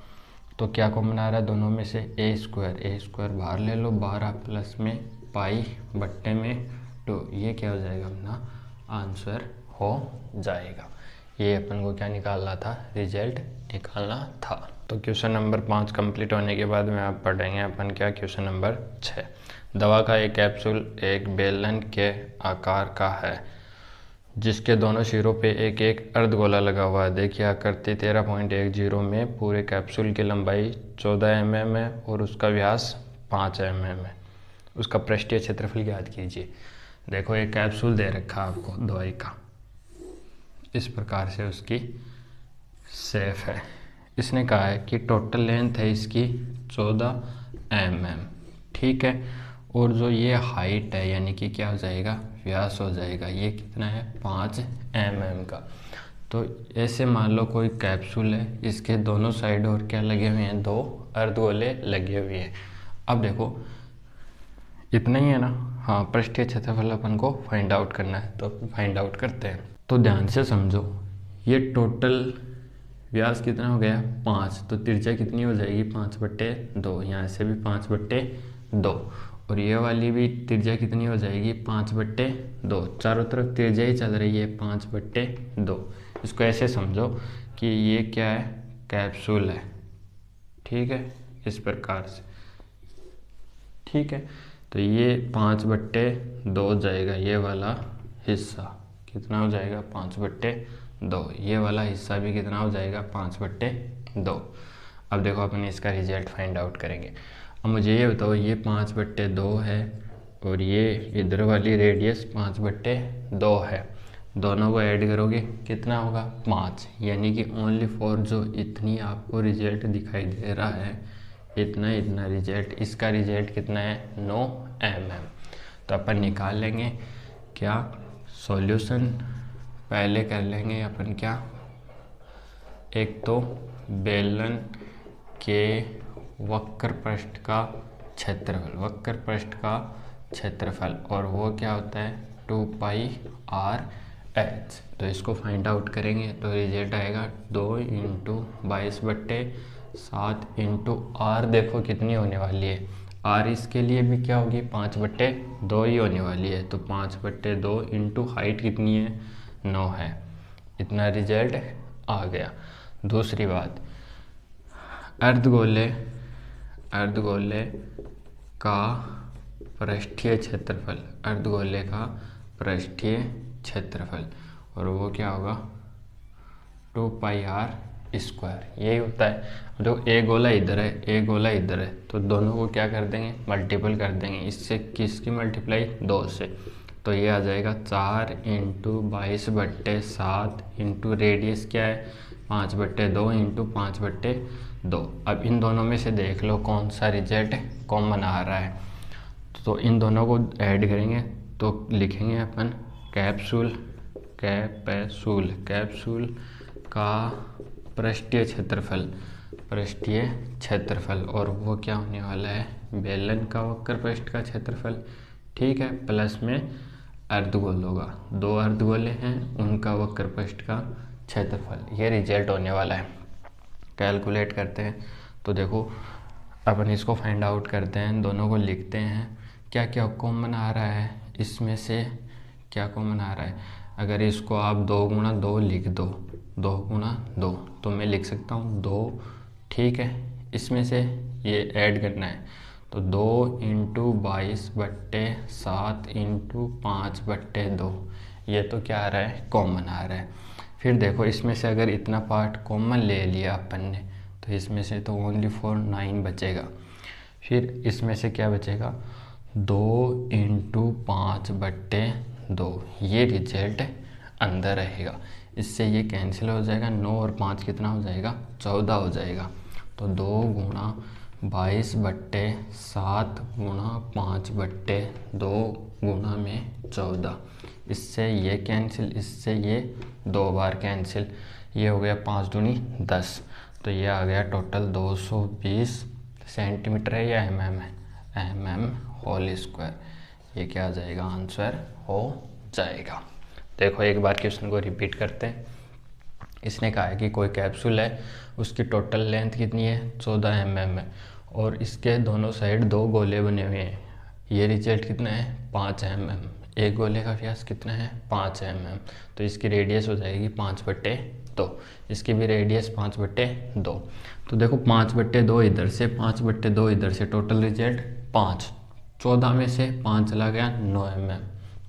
तो क्या कॉमन आ रहा है दोनों में से, a² बाहर ले लो, 12 प्लस में पाई बट्टे में 2। ये क्या हो जाएगा, अपना आंसर हो जाएगा। ये अपन को क्या निकालना था, रिजल्ट निकालना था। तो क्वेश्चन नंबर 5 कंप्लीट होने के बाद में आप पढ़ेंगे अपन क्या, क्वेश्चन नंबर 6। दवा का एक कैप्सूल एक बेलन के आकार का है जिसके दोनों सिरों पे एक एक अर्धगोला लगा हुआ है। देखिए आकृति 13.10 में पूरे कैप्सूल की लंबाई 14 mm है और उसका व्यास 5 mm है। उसका पृष्ठीय क्षेत्रफल ज्ञात कीजिए। देखो एक कैप्सूल दे रखा आपको दवाई का, इस प्रकार से उसकी शेप है। इसने कहा है कि टोटल लेंथ है इसकी 14 mm। ठीक है, और जो ये हाइट है यानी कि क्या हो जाएगा, व्यास हो जाएगा, ये कितना है, 5 mm का। तो ऐसे मान लो कोई कैप्सूल है, इसके दोनों साइड और क्या लगे हुए हैं, 2 अर्धगोले लगे हुए हैं। अब देखो इतना ही है ना, हाँ, पृष्ठीय क्षेत्रफल अपन को फाइंड आउट करना है, तो फाइंड आउट करते हैं। तो ध्यान से समझो, ये टोटल व्यास कितना हो गया, 5, तो त्रिज्या कितनी हो जाएगी, 5/2। यहाँ से भी 5/2 और ये वाली भी त्रिज्या कितनी हो जाएगी, 5/2। चारों तरफ त्रिज्या ही चल रही है, 5/2। इसको ऐसे समझो कि ये क्या है, कैप्सूल है। ठीक है, इस प्रकार से। ठीक है, तो ये 5/2 जाएगा, ये वाला हिस्सा कितना हो जाएगा, 5/2। ये वाला हिस्सा भी कितना हो जाएगा, 5/2। अब देखो अपन इसका रिजल्ट फाइंड आउट करेंगे। अब मुझे ये बताओ, ये 5/2 है और ये इधर वाली रेडियस 5/2 है। दोनों को ऐड करोगे कितना होगा, 5। यानी कि ओनली फॉर जो इतनी आपको रिजल्ट दिखाई दे रहा है, इतना रिजल्ट, इसका रिजल्ट कितना है, 9 mm। तो अपन निकाल लेंगे क्या, सॉल्यूशन पहले कर लेंगे अपन क्या, एक तो बेलन के वक्र पृष्ठ का क्षेत्रफल, वक्र पृष्ठ का क्षेत्रफल, और वो क्या होता है, 2 पाई आर एच। तो इसको फाइंड आउट करेंगे तो रिजल्ट आएगा 2 × 22/7 इंटू आर। देखो कितनी होने वाली है, आर इसके लिए भी क्या होगी, 5/2 ही होने वाली है। तो 5/2 इंटू हाइट कितनी है, 9 है। इतना रिजल्ट आ गया। दूसरी बात, अर्धगोले का पृष्ठीय क्षेत्रफल, अर्धगोले का पृष्ठीय क्षेत्रफल, और वो क्या होगा, 2 पाई आर स्क्वायर, यही होता है। जो ए गोला इधर है, ए गोला इधर है, तो दोनों को क्या कर देंगे, मल्टीपल कर देंगे। इससे किसकी मल्टीप्लाई, 2 से, तो ये आ जाएगा 4 इंटू 22/7 इंटू रेडियस क्या है 5/2 इंटू 5/2। अब इन दोनों में से देख लो कौन सा रिजल्ट कॉमन आ रहा है। तो इन दोनों को ऐड करेंगे तो लिखेंगे अपन कैप्सूल का पृष्ठीय क्षेत्रफल, और वो क्या होने वाला है, बेलन का वक्र पृष्ठ का क्षेत्रफल। ठीक है, प्लस में अर्धगोल होगा, 2 अर्धगोले हैं उनका वक्र पृष्ठ का क्षेत्रफल, ये रिजल्ट होने वाला है। कैलकुलेट करते हैं, तो देखो अपन इसको फाइंड आउट करते हैं, दोनों को लिखते हैं। क्या क्या कॉमन आ रहा है, इसमें से क्या कॉमन आ रहा है। अगर इसको आप 2 गुणा 2 लिख दो, 2 गुणा 2, तो मैं लिख सकता हूँ 2। ठीक है, इसमें से ये ऐड करना है, तो 2 इंटू 22/7 इंटू 5/2, ये तो क्या आ रहा है, कॉमन आ रहा है। फिर देखो इसमें से अगर इतना पार्ट कॉमन ले लिया अपन ने, तो इसमें से तो ओनली 9 बचेगा। फिर इसमें से क्या बचेगा, 2 इंटू 5/2, ये रिजल्ट अंदर रहेगा। इससे ये कैंसिल हो जाएगा, 9 और 5 कितना हो जाएगा, 14 हो जाएगा। तो 2 गुणा 22/7 गुणा 5/2 गुणा में 14, इससे ये कैंसिल, इससे ये 2 बार कैंसिल, ये हो गया 5 दूनी 10, तो ये आ गया टोटल 220 सेंटीमीटर है या mm है, mm होल स्क्वायर। ये क्या आ जाएगा, आंसर हो जाएगा। देखो एक बार क्वेश्चन को रिपीट करते हैं। इसने कहा है कि कोई कैप्सूल है, उसकी टोटल लेंथ कितनी है, 14 mm है, और इसके दोनों साइड 2 गोले बने हुए हैं। ये रिजल्ट कितना है, 5 mm। एक गोले का व्यास कितना है, 5 mm, तो इसकी रेडियस हो जाएगी 5/2, इसकी भी रेडियस 5/2। तो देखो 5/2 इधर से, 5/2 इधर से, टोटल रिजल्ट 5, 14 में से 5 चला गया, 9 mm।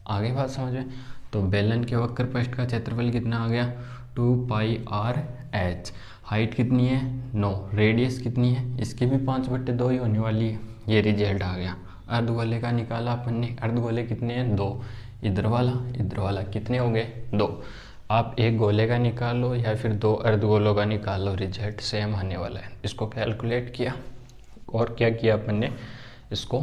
आगे बात समझ में। तो बेलन के वक्र पृष्ठ का क्षेत्रफल कितना आ गया, 2πr/h। हाइट कितनी है, 9, रेडियस कितनी है, इसकी भी 5/2 ही होने वाली है। ये रिजल्ट आ गया। अर्धगोले का निकाला अपन ने, अर्धगोले कितने हैं, 2, इधर वाला कितने हो गए, 2। आप एक गोले का निकालो या फिर 2 अर्धगोलों का निकालो, रिजल्ट सेम आने वाला है। इसको कैलकुलेट किया और क्या किया अपन ने, इसको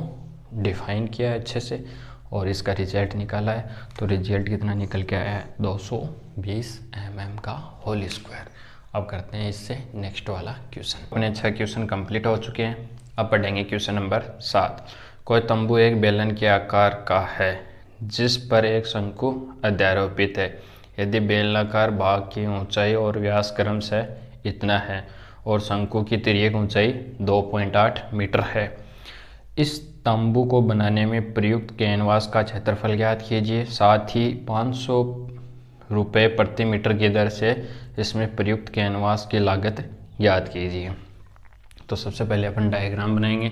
डिफाइन किया अच्छे से और इसका रिजल्ट निकाला है। तो रिजल्ट कितना निकल के आया है, 220 mm का होल स्क्वायर। अब करते हैं इससे नेक्स्ट वाला क्वेश्चन। अपने 6 क्वेश्चन कंप्लीट हो चुके हैं। अब पढ़ेंगे क्वेश्चन नंबर 7। कोई तंबू एक बेलन के आकार का है जिस पर एक शंकु अध्यारोपित है। यदि बेलनाकार भाग की ऊंचाई और व्यास क्रमशः इतना है और शंकु की तिर्यक ऊंचाई 2.8 मीटर है। इस तंबू को बनाने में प्रयुक्त कैनवास का क्षेत्रफल ज्ञात कीजिए, साथ ही 500 रुपये प्रति मीटर की दर से इसमें प्रयुक्त कैनवास की लागत ज्ञात कीजिए। तो सबसे पहले अपन डायग्राम बनाएंगे।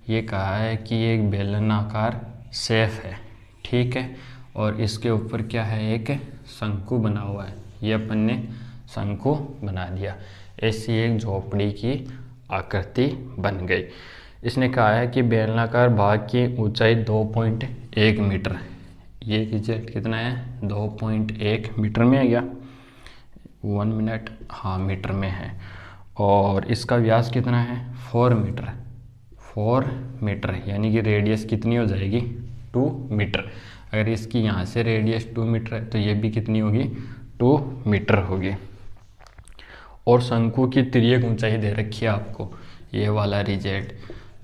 ये कहा है कि एक बेलनाकार शेफ है, ठीक है, और इसके ऊपर क्या है, एक शंकु बना हुआ है। ये अपन ने शंकु बना दिया, ऐसी एक झोपड़ी की आकृति बन गई। इसने कहा है कि बेलनाकार भाग की ऊंचाई 2.1 मीटर है। ये रिजल्ट कितना है, 2.1 मीटर में है क्या, 1 मिनट, हाँ मीटर में है। और इसका व्यास कितना है, 4 मीटर, 4 मीटर, यानी कि रेडियस कितनी हो जाएगी, 2 मीटर। अगर इसकी यहाँ से रेडियस 2 मीटर है तो ये भी कितनी होगी, 2 मीटर होगी। और शंकु की तिर्यक ऊंचाई दे रखी है आपको, ये वाला रिजल्ट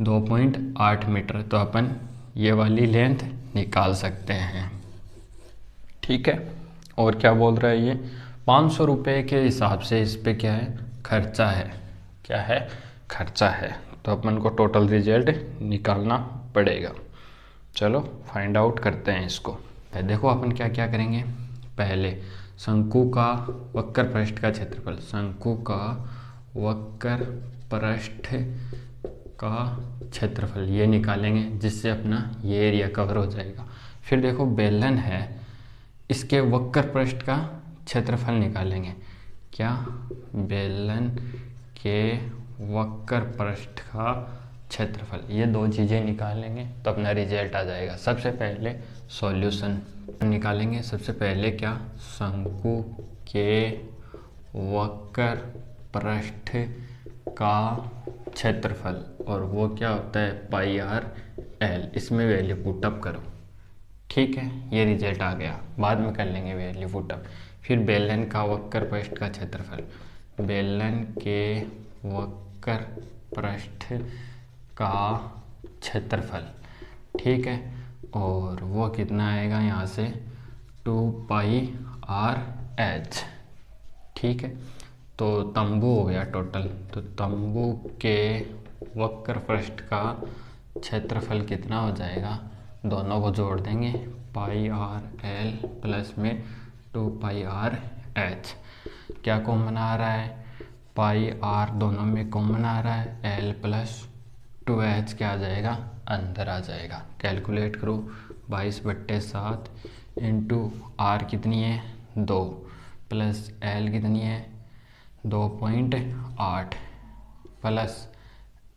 2.8 मीटर। तो अपन ये वाली लेंथ निकाल सकते हैं, ठीक है। और क्या बोल रहा है ये, 500 रुपये के हिसाब से इस पे क्या है, खर्चा है, क्या है, खर्चा है। तो अपन को टोटल रिजल्ट निकालना पड़ेगा। चलो फाइंड आउट करते हैं इसको। देखो अपन क्या क्या करेंगे, पहले शंकु का वक्र पृष्ठ का क्षेत्रफल, शंकु का वक्र पृष्ठ का क्षेत्रफल ये निकालेंगे, जिससे अपना ये एरिया कवर हो जाएगा। फिर देखो बेलन है, इसके वक्र पृष्ठ का क्षेत्रफल निकालेंगे, क्या बेलन के वक्र पृष्ठ का क्षेत्रफल। ये दो चीज़ें निकालेंगे तो अपना रिजल्ट आ जाएगा। सबसे पहले सॉल्यूशन निकालेंगे। सबसे पहले क्या, शंकु के वक्र पृष्ठ का क्षेत्रफल, और वो क्या होता है पाई आर एल। इसमें वैल्यू पुटअप करो, ठीक है, ये रिजल्ट आ गया। बाद में कर लेंगे वैल्यू पुटअप। फिर बेलन का वक्र पृष्ठ का क्षेत्रफल, बेलन के वक्र पृष्ठ का क्षेत्रफल, ठीक है, और वो कितना आएगा यहाँ से 2 पाई आर एच, ठीक है। तो तंबू हो गया टोटल। तो तंबू के वक्र पृष्ठ का क्षेत्रफल कितना हो जाएगा, दोनों को जोड़ देंगे, पाई आर एल प्लस में 2 पाई आर एच। क्या कॉमन आ रहा है, पाई आर दोनों में कॉमन आ रहा है, एल प्लस 2h क्या आ जाएगा, अंदर आ जाएगा। कैलकुलेट करो, 22/7 इंटू आर कितनी है 2 प्लस एल कितनी है 2.8 प्लस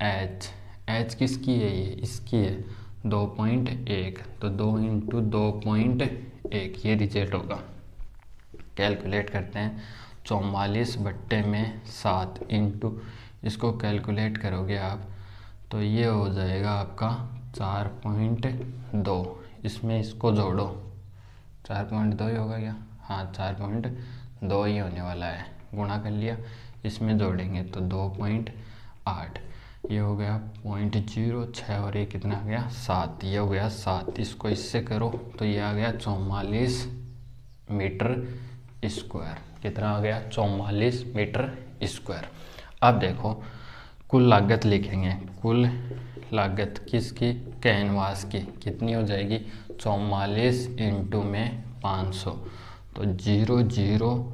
एच, एच किसकी है, ये इसकी है 2.1, तो 2 इंटू 2.1 ये रिजल्ट होगा। कैलकुलेट करते हैं, 44/7 इंटू, इसको कैलकुलेट करोगे आप तो ये हो जाएगा आपका 4.2। इसमें इसको जोड़ो, 4.2 ही होगा क्या, हाँ 4.2 ही होने वाला है। गुणा कर लिया, इसमें जोड़ेंगे तो 2.8, ये हो गया 0.06 और ये कितना आ गया 7, ये हो गया 7। इसको इससे करो तो ये आ गया 44 मीटर स्क्वायर। कितना आ गया 44 मीटर स्क्वायर। अब देखो कुल लागत लिखेंगे, कुल लागत किसकी, कैनवास की, कितनी हो जाएगी 44 इंटू में 500, तो 0 0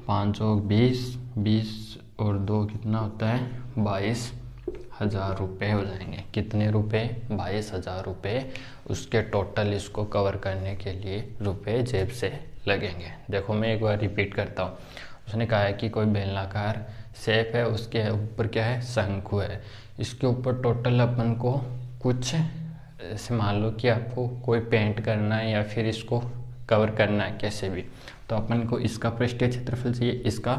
520, 20 और 2 कितना होता है 22,000 रुपये हो जाएंगे। कितने रुपए, 22,000 रुपये उसके टोटल इसको कवर करने के लिए रुपए जेब से लगेंगे। देखो मैं एक बार रिपीट करता हूँ। उसने कहा है कि कोई बेलनाकार शेप है, उसके ऊपर क्या है शंकु है, इसके ऊपर टोटल अपन को कुछ ऐसे मान लो कि आपको कोई पेंट करना है या फिर इसको कवर करना है कैसे भी, तो अपन को इसका पृष्ठीय क्षेत्रफल चाहिए, इसका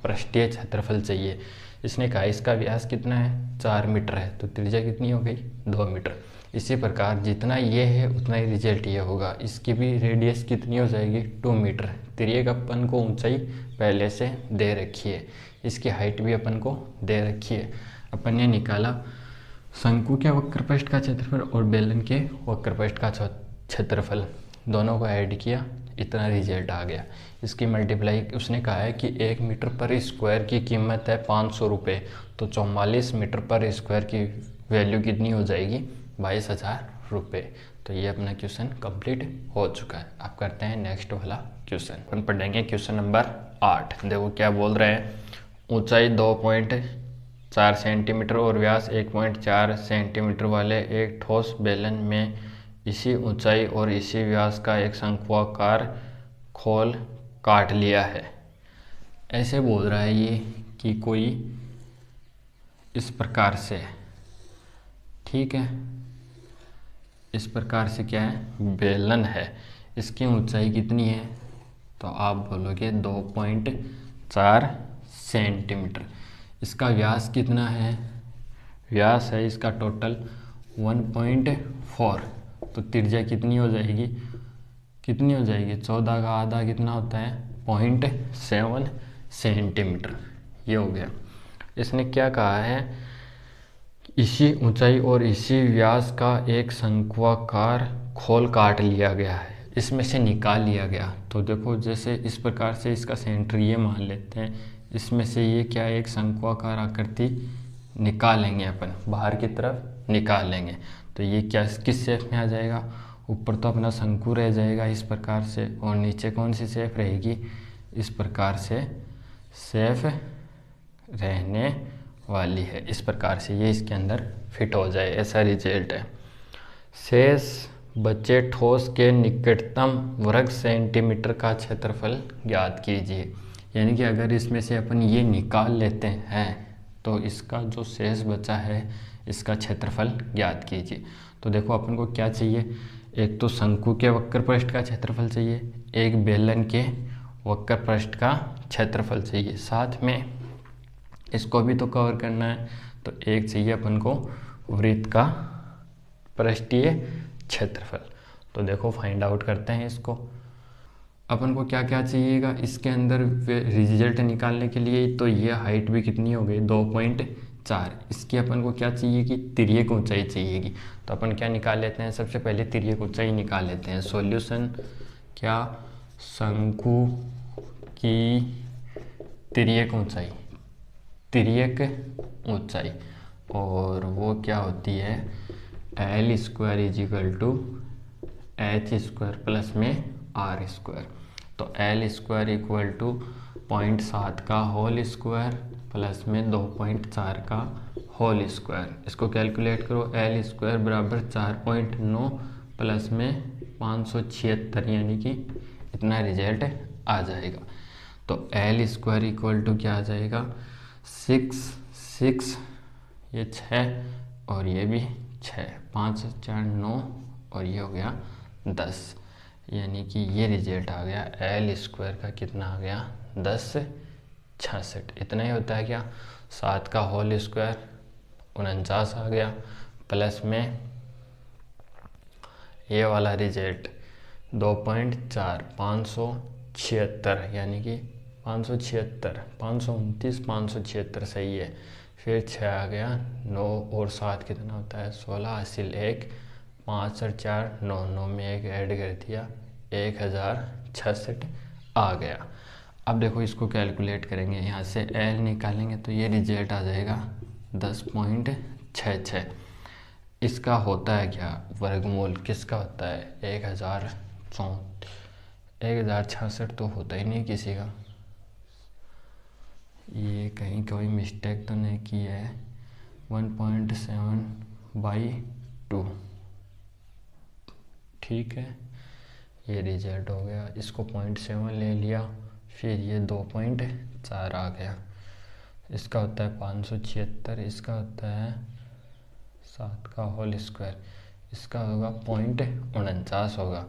पृष्ठीय क्षेत्रफल चाहिए। इसने कहा इसका व्यास कितना है 4 मीटर है, तो त्रिज्या कितनी हो गई 2 मीटर। इसी प्रकार जितना ये है उतना ही रिजल्ट ये होगा। इसकी भी रेडियस कितनी हो जाएगी 2 मीटर। तिर्यक अपन को ऊंचाई पहले से दे रखी है, इसकी हाइट भी अपन को दे रखी है। अपन ने निकाला शंकु के वक्रपृष्ठ का क्षेत्रफल और बेलन के वक्रपृष्ठ का क्षेत्रफल, दोनों को ऐड किया, इतना रिजल्ट आ गया। इसकी मल्टीप्लाई उसने कहा है कि 1 मीटर पर स्क्वायर की कीमत है 500 रुपये, तो 44 मीटर पर स्क्वायर की वैल्यू कितनी हो जाएगी 22,000 रुपये। तो ये अपना क्वेश्चन कंप्लीट हो चुका है। अब करते हैं नेक्स्ट वाला क्वेश्चन। अपन पढ़ेंगे क्वेश्चन नंबर 8। देखो क्या बोल रहे हैं, ऊंचाई 2.4 सेंटीमीटर और व्यास 1.4 सेंटीमीटर वाले एक ठोस बेलन में इसी ऊंचाई और इसी व्यास का एक शंक्वाकार खोल काट लिया है। ऐसे बोल रहा है ये कि कोई इस प्रकार से, ठीक है, इस प्रकार से क्या है बेलन है, इसकी ऊंचाई कितनी है, तो आप बोलोगे 2.4 सेंटीमीटर। इसका व्यास कितना है, व्यास है इसका टोटल 1.4, तो त्रिज्या कितनी हो जाएगी, कितनी हो जाएगी 14 का आधा कितना होता है 0.7 सेंटीमीटर। ये हो गया। इसने क्या कहा है, इसी ऊंचाई और इसी व्यास का एक शंक्वाकार खोल काट लिया गया है, इसमें से निकाल लिया गया। तो देखो जैसे इस प्रकार से इसका सेंटर ये मान लेते हैं, इसमें से ये क्या एक शंक्वाकार आकृति निकालेंगे अपन, बाहर की तरफ निकालेंगे, तो ये क्या किस शेप में आ जाएगा, ऊपर तो अपना शंकु रह जाएगा इस प्रकार से, और नीचे कौन सी शेप रहेगी, इस प्रकार से शेप रहने वाली है। इस प्रकार से ये इसके अंदर फिट हो जाए, ऐसा रिजल्ट है। शेष बचे ठोस के निकटतम वर्ग सेंटीमीटर का क्षेत्रफल ज्ञात कीजिए। यानी कि अगर इसमें से अपन ये निकाल लेते हैं तो इसका जो शेष बचा है इसका क्षेत्रफल ज्ञात कीजिए। तो देखो अपन को क्या चाहिए, एक तो शंकु के वक्र पृष्ठ का क्षेत्रफल चाहिए, एक बेलन के वक्र पृष्ठ का क्षेत्रफल चाहिए, साथ में इसको भी तो कवर करना है, तो एक चाहिए अपन को वृत्त का पृष्ठीय क्षेत्रफल। तो देखो फाइंड आउट करते हैं इसको। अपन को क्या क्या चाहिएगा इसके अंदर रिजल्ट निकालने के लिए, तो ये हाइट भी कितनी हो गई 2.4। इसकी अपन को क्या चाहिए कि तिर्यक ऊंचाई चाहिएगी। तो अपन क्या निकाल लेते हैं, सबसे पहले तिर्यक ऊंचाई निकाल लेते हैं। सॉल्यूशन क्या, शंकु की तिर्यक ऊंचाई, तिर्यक ऊंचाई, और वो क्या होती है L square equal to H square plus में R स्क्वायर। तो L स्क्वायर इक्वल टू 0.7 का होल स्क्वायर प्लस में 2.4 का होल स्क्वायर। इसको कैलकुलेट करो, L स्क्वायर बराबर 4.9 प्लस में 576, यानी कि इतना रिजल्ट आ जाएगा। तो L स्क्वायर इक्वल टू क्या आ जाएगा 6 ये 6 और ये भी 6, 5 4 9 और ये हो गया 10, यानी कि ये रिजल्ट आ गया L स्क्वायर का कितना आ गया 1066। इतना ही होता है क्या, 7 का होल स्क्वायर 49 आ गया, प्लस में ये वाला रिजल्ट 2.4 576, यानी कि 576 529 576 सही है। फिर 6 आ गया, 9 और 7 कितना होता है 16, हासिल 1, 5 और 4 9, 9 में 1 ऐड कर दिया 1066 आ गया। अब देखो इसको कैलकुलेट करेंगे, यहाँ से L निकालेंगे तो ये रिजल्ट आ जाएगा 10.66। इसका होता है क्या वर्गमूल, किसका होता है 1066 तो होता ही नहीं किसी का। ये कहीं कोई मिस्टेक तो नहीं की है, 1.7/2 ठीक है, ये रिजल्ट हो गया। इसको 0.7 ले लिया, फिर ये 2.4 आ गया। इसका होता है 576, इसका होता है 7 का होल स्क्वायर, इसका होगा 0.49 होगा।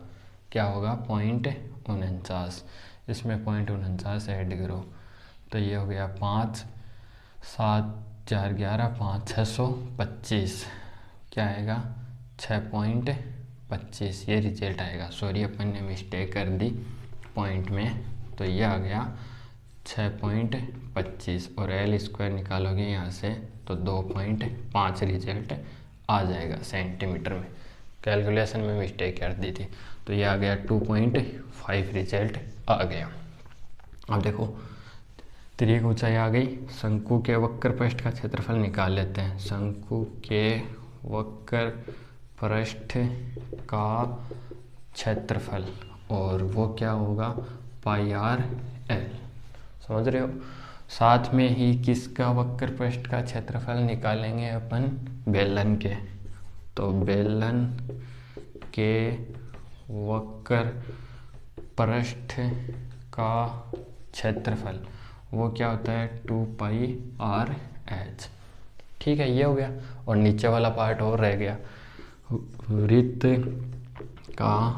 क्या होगा 0.49, इसमें 0.49 ऐड करो तो ये हो गया 5 7 4 11 5 625, क्या आएगा 6.25, ये रिजल्ट आएगा। सॉरी अपन ने मिस्टेक कर दी पॉइंट में, तो ये आ गया 6.25 और L स्क्वायर निकालोगे यहाँ से तो 2.5 रिजल्ट आ जाएगा सेंटीमीटर में। कैलकुलेशन में मिस्टेक कर दी थी, तो ये आ गया 2.5 रिजल्ट आ गया। अब देखो तिर्यक ऊंचाई आ गई, शंकु के वक्र पृष्ठ का क्षेत्रफल निकाल लेते हैं। शंकु के वक्र पृष्ठ का क्षेत्रफल, और वो क्या होगा πr/l, समझ रहे हो। साथ में ही किसका वक्र पृष्ठ का क्षेत्रफल निकालेंगे अपन, बेलन के। तो बेलन के वक्र पृष्ठ का क्षेत्रफल वो क्या होता है 2πr/h, ठीक है, ये हो गया। और नीचे वाला पार्ट और रह गया, वृत्त का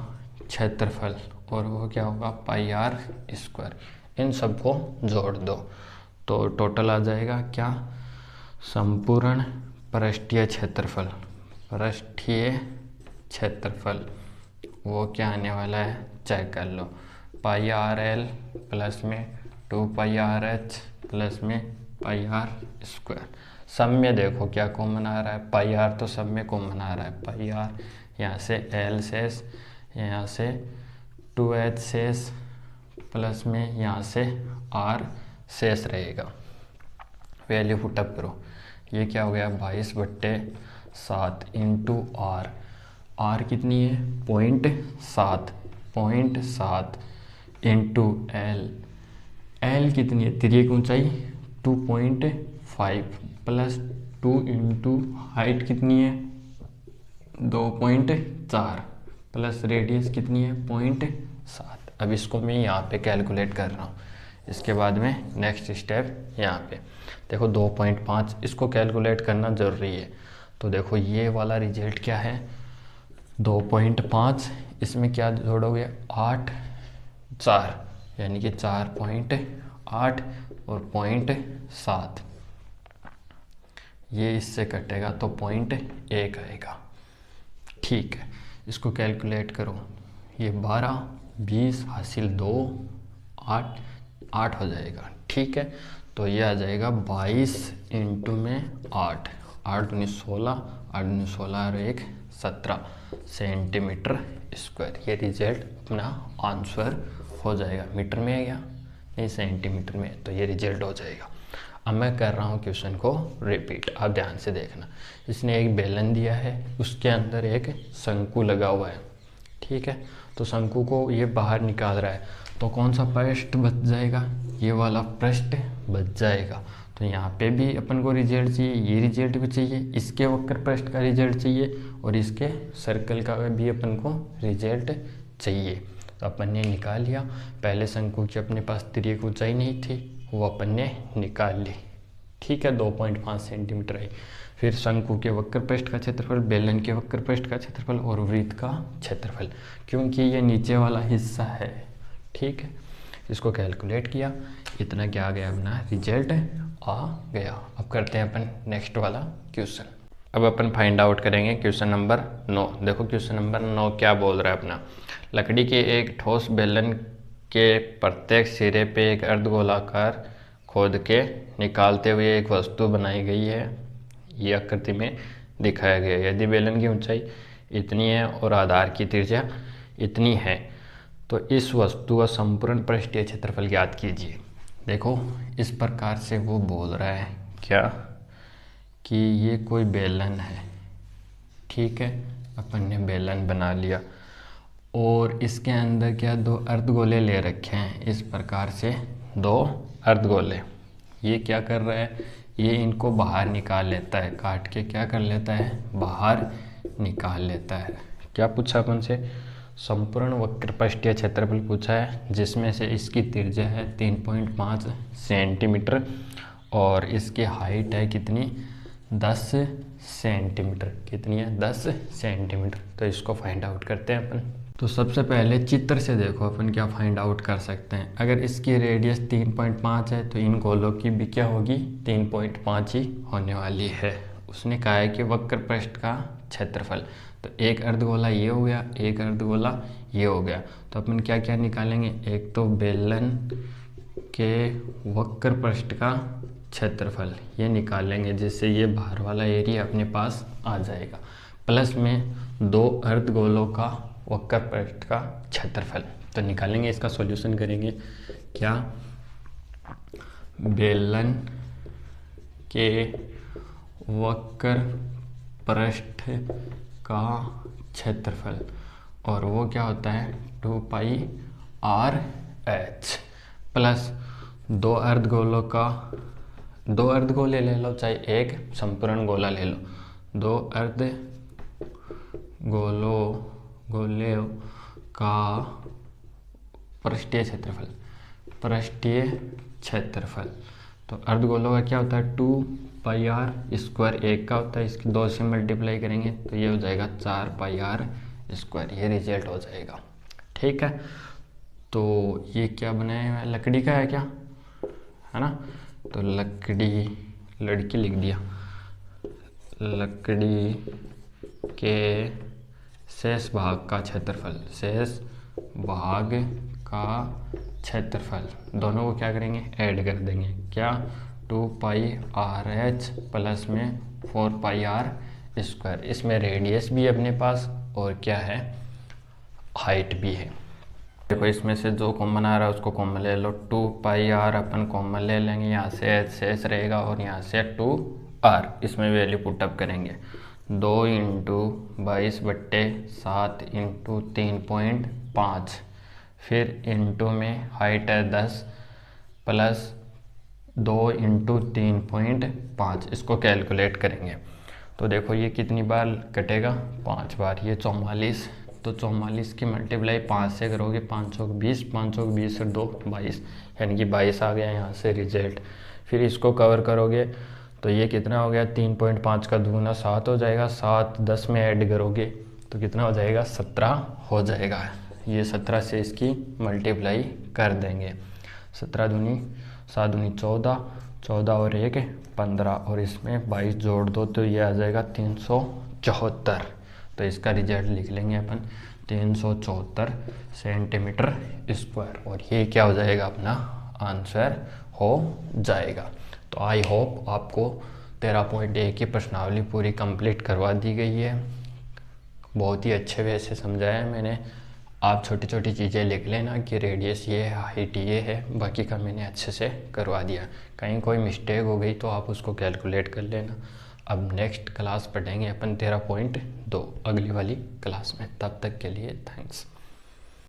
क्षेत्रफल, और वो क्या होगा πr²। इन सबको जोड़ दो तो टोटल आ जाएगा क्या, संपूर्ण पृष्ठीय क्षेत्रफल, पृष्ठीय क्षेत्रफल वो क्या आने वाला है चेक कर लो, πr/l प्लस में 2πr/h प्लस में πr²। सब में देखो क्या कॉमन आ रहा है, πr तो सब में कॉमन आ रहा है, πr यहाँ से l शेष, यहाँ से 2h शेष, प्लस में यहाँ से r शेष रहेगा। वैल्यू पुटअप करो, ये क्या हो गया 22/7 इंटू r, r कितनी है 0.7 इंटू l कितनी है तिर्यक ऊंचाई 2.5 प्लस 2 इंटू हाइट कितनी है 2.4 प्लस रेडियस कितनी है 0.7। अब इसको मैं यहाँ पे कैलकुलेट कर रहा हूँ, इसके बाद में नेक्स्ट स्टेप यहाँ पे देखो 2.5, इसको कैलकुलेट करना ज़रूरी है। तो देखो ये वाला रिजल्ट क्या है 2.5, इसमें क्या जोड़ोगे 8 4, यानी कि 4.8 और 0.7, ये इससे कटेगा तो 0.1 आएगा। ठीक है, इसको कैलकुलेट करो, ये 12 20 हासिल 2 8 8 हो जाएगा। ठीक है, तो ये आ जाएगा 22 इंटू में 8 8 दूनी 16 8 दूनी 16 और 1 17 सेंटीमीटर स्क्वायर। ये रिजल्ट अपना आंसर हो जाएगा। मीटर में है क्या, नहीं सेंटीमीटर में, तो ये रिजल्ट हो जाएगा। अब मैं कर रहा हूँ क्वेश्चन को रिपीट, आप ध्यान से देखना। इसने एक बेलन दिया है, उसके अंदर एक शंकु लगा हुआ है। ठीक है, तो शंकु को ये बाहर निकाल रहा है, तो कौन सा पृष्ठ बच जाएगा, ये वाला पृष्ठ बच जाएगा। तो यहाँ पे भी अपन को रिजल्ट चाहिए, ये रिजल्ट भी चाहिए, इसके वक्र पृष्ठ का रिजल्ट चाहिए और इसके सर्कल का भी अपन को रिजल्ट चाहिए। तो अपन ने निकाल लिया। पहले शंकु की अपने पास तिर्यक ऊंचाई नहीं थी, वो अपन ने निकाल ली। ठीक है, 2.5 सेंटीमीटर आई। फिर शंकु के वक्र पृष्ठ का क्षेत्रफल, बेलन के वक्र पृष्ठ का क्षेत्रफल और वृत्त का क्षेत्रफल, क्योंकि ये नीचे वाला हिस्सा है। ठीक है, इसको कैलकुलेट किया, इतना क्या आ गया, अपना रिजल्ट आ गया। अब करते हैं अपन नेक्स्ट वाला क्वेश्चन। अब अपन फाइंड आउट करेंगे क्वेश्चन नंबर 9। देखो क्वेश्चन नंबर 9 क्या बोल रहा है अपना। लकड़ी के एक ठोस बेलन के प्रत्येक सिरे पे एक अर्धगोलाकार खोद के निकालते हुए एक वस्तु बनाई गई है, ये आकृति में दिखाया गया है। यदि बेलन की ऊंचाई इतनी है और आधार की त्रिज्या इतनी है, तो इस वस्तु का संपूर्ण पृष्ठीय क्षेत्रफल ज्ञात कीजिए। देखो इस प्रकार से वो बोल रहा है क्या, कि ये कोई बेलन है। ठीक है, अपन ने बेलन बना लिया और इसके अंदर क्या दो अर्धगोले ले रखे हैं, इस प्रकार से दो अर्धगोले। ये क्या कर रहा है, ये इनको बाहर निकाल लेता है, काट के क्या कर लेता है, बाहर निकाल लेता है। क्या पूछा अपन से, संपूर्ण वक्र पृष्ठीय क्षेत्रफल पूछा है, जिसमें से इसकी त्रिज्या है 3.5 सेंटीमीटर और इसकी हाइट है कितनी, 10 सेंटीमीटर। कितनी है, 10 सेंटीमीटर। तो इसको फाइंड आउट करते हैं अपन। तो सबसे पहले चित्र से देखो अपन क्या फाइंड आउट कर सकते हैं। अगर इसकी रेडियस 3.5 है तो इन गोलों की भी क्या होगी, 3.5 ही होने वाली है। उसने कहा है कि वक्र पृष्ठ का क्षेत्रफल, तो एक अर्धगोला ये हो गया, एक अर्धगोला ये हो गया। तो अपन क्या क्या निकालेंगे, एक तो बेलन के वक्र पृष्ठ का क्षेत्रफल ये निकालेंगे, जिससे ये बाहर वाला एरिया अपने पास आ जाएगा, प्लस में दो अर्धगोलों का वक्र पृष्ठ का क्षेत्रफल। तो निकालेंगे, इसका सॉल्यूशन करेंगे। क्या, बेलन के वक्र पृष्ठ का क्षेत्रफल, और वो क्या होता है 2πr/h, प्लस दो अर्धगोले ले लो, चाहे एक संपूर्ण गोला ले लो, दो अर्धगोले का पृष्ठीय क्षेत्रफल। तो अर्धगोलों का क्या होता है 2πr², एक का होता है, इसकी 2 से मल्टीप्लाई करेंगे तो ये हो जाएगा 4πr²। ये रिजल्ट हो जाएगा। ठीक है, तो ये क्या बनाया हुआ है, लकड़ी का है क्या, है ना। तो लड़की लिख दिया। लकड़ी के शेष भाग का क्षेत्रफल, दोनों को क्या करेंगे, ऐड कर देंगे। क्या, 2πr/h प्लस में 4πr²। इसमें रेडियस भी है अपने पास और क्या है, हाइट भी है। देखो इसमें से जो कॉमन आ रहा है उसको कॉमन ले लो, 2πr अपन कॉमन ले लेंगे, यहाँ से h शेष रहेगा और यहाँ से 2r, इसमें वैल्यू पुटअप करेंगे। 2 × 22/7 × 3.5, फिर इंटू में हाइट है 10 प्लस 2 × 3.5, इसको कैलकुलेट करेंगे। तो देखो ये कितनी बार कटेगा, 5 बार, ये 44 तो 44 की मल्टीप्लाई 5 से करोगे 520, 520 से 2 22, यानी कि 22 आ गया यहाँ से रिजल्ट। फिर इसको कवर करोगे तो ये कितना हो गया, 3.5 का दूना 7 हो जाएगा, 7 10 में ऐड करोगे तो कितना हो जाएगा, 17 हो जाएगा। ये 17 से इसकी मल्टीप्लाई कर देंगे। 17 दूनी 7 दूनी 14, 14 और 1 15, और इसमें 22 जोड़ दो तो ये आ जाएगा 374। तो इसका रिजल्ट लिख लेंगे अपन 374 सेंटीमीटर स्क्वायर, और ये क्या हो जाएगा, अपना आंसर हो जाएगा। तो आई होप आपको 13.1 की प्रश्नावली पूरी कंप्लीट करवा दी गई है। बहुत ही अच्छे वे से समझाया है मैंने। आप छोटी छोटी चीज़ें लिख लेना कि रेडियस ये है, हाइट ये है, बाकी का मैंने अच्छे से करवा दिया। कहीं कोई मिस्टेक हो गई तो आप उसको कैलकुलेट कर लेना। अब नेक्स्ट क्लास पढ़ेंगे अपन 13.2 अगली वाली क्लास में। तब तक के लिए थैंक्स।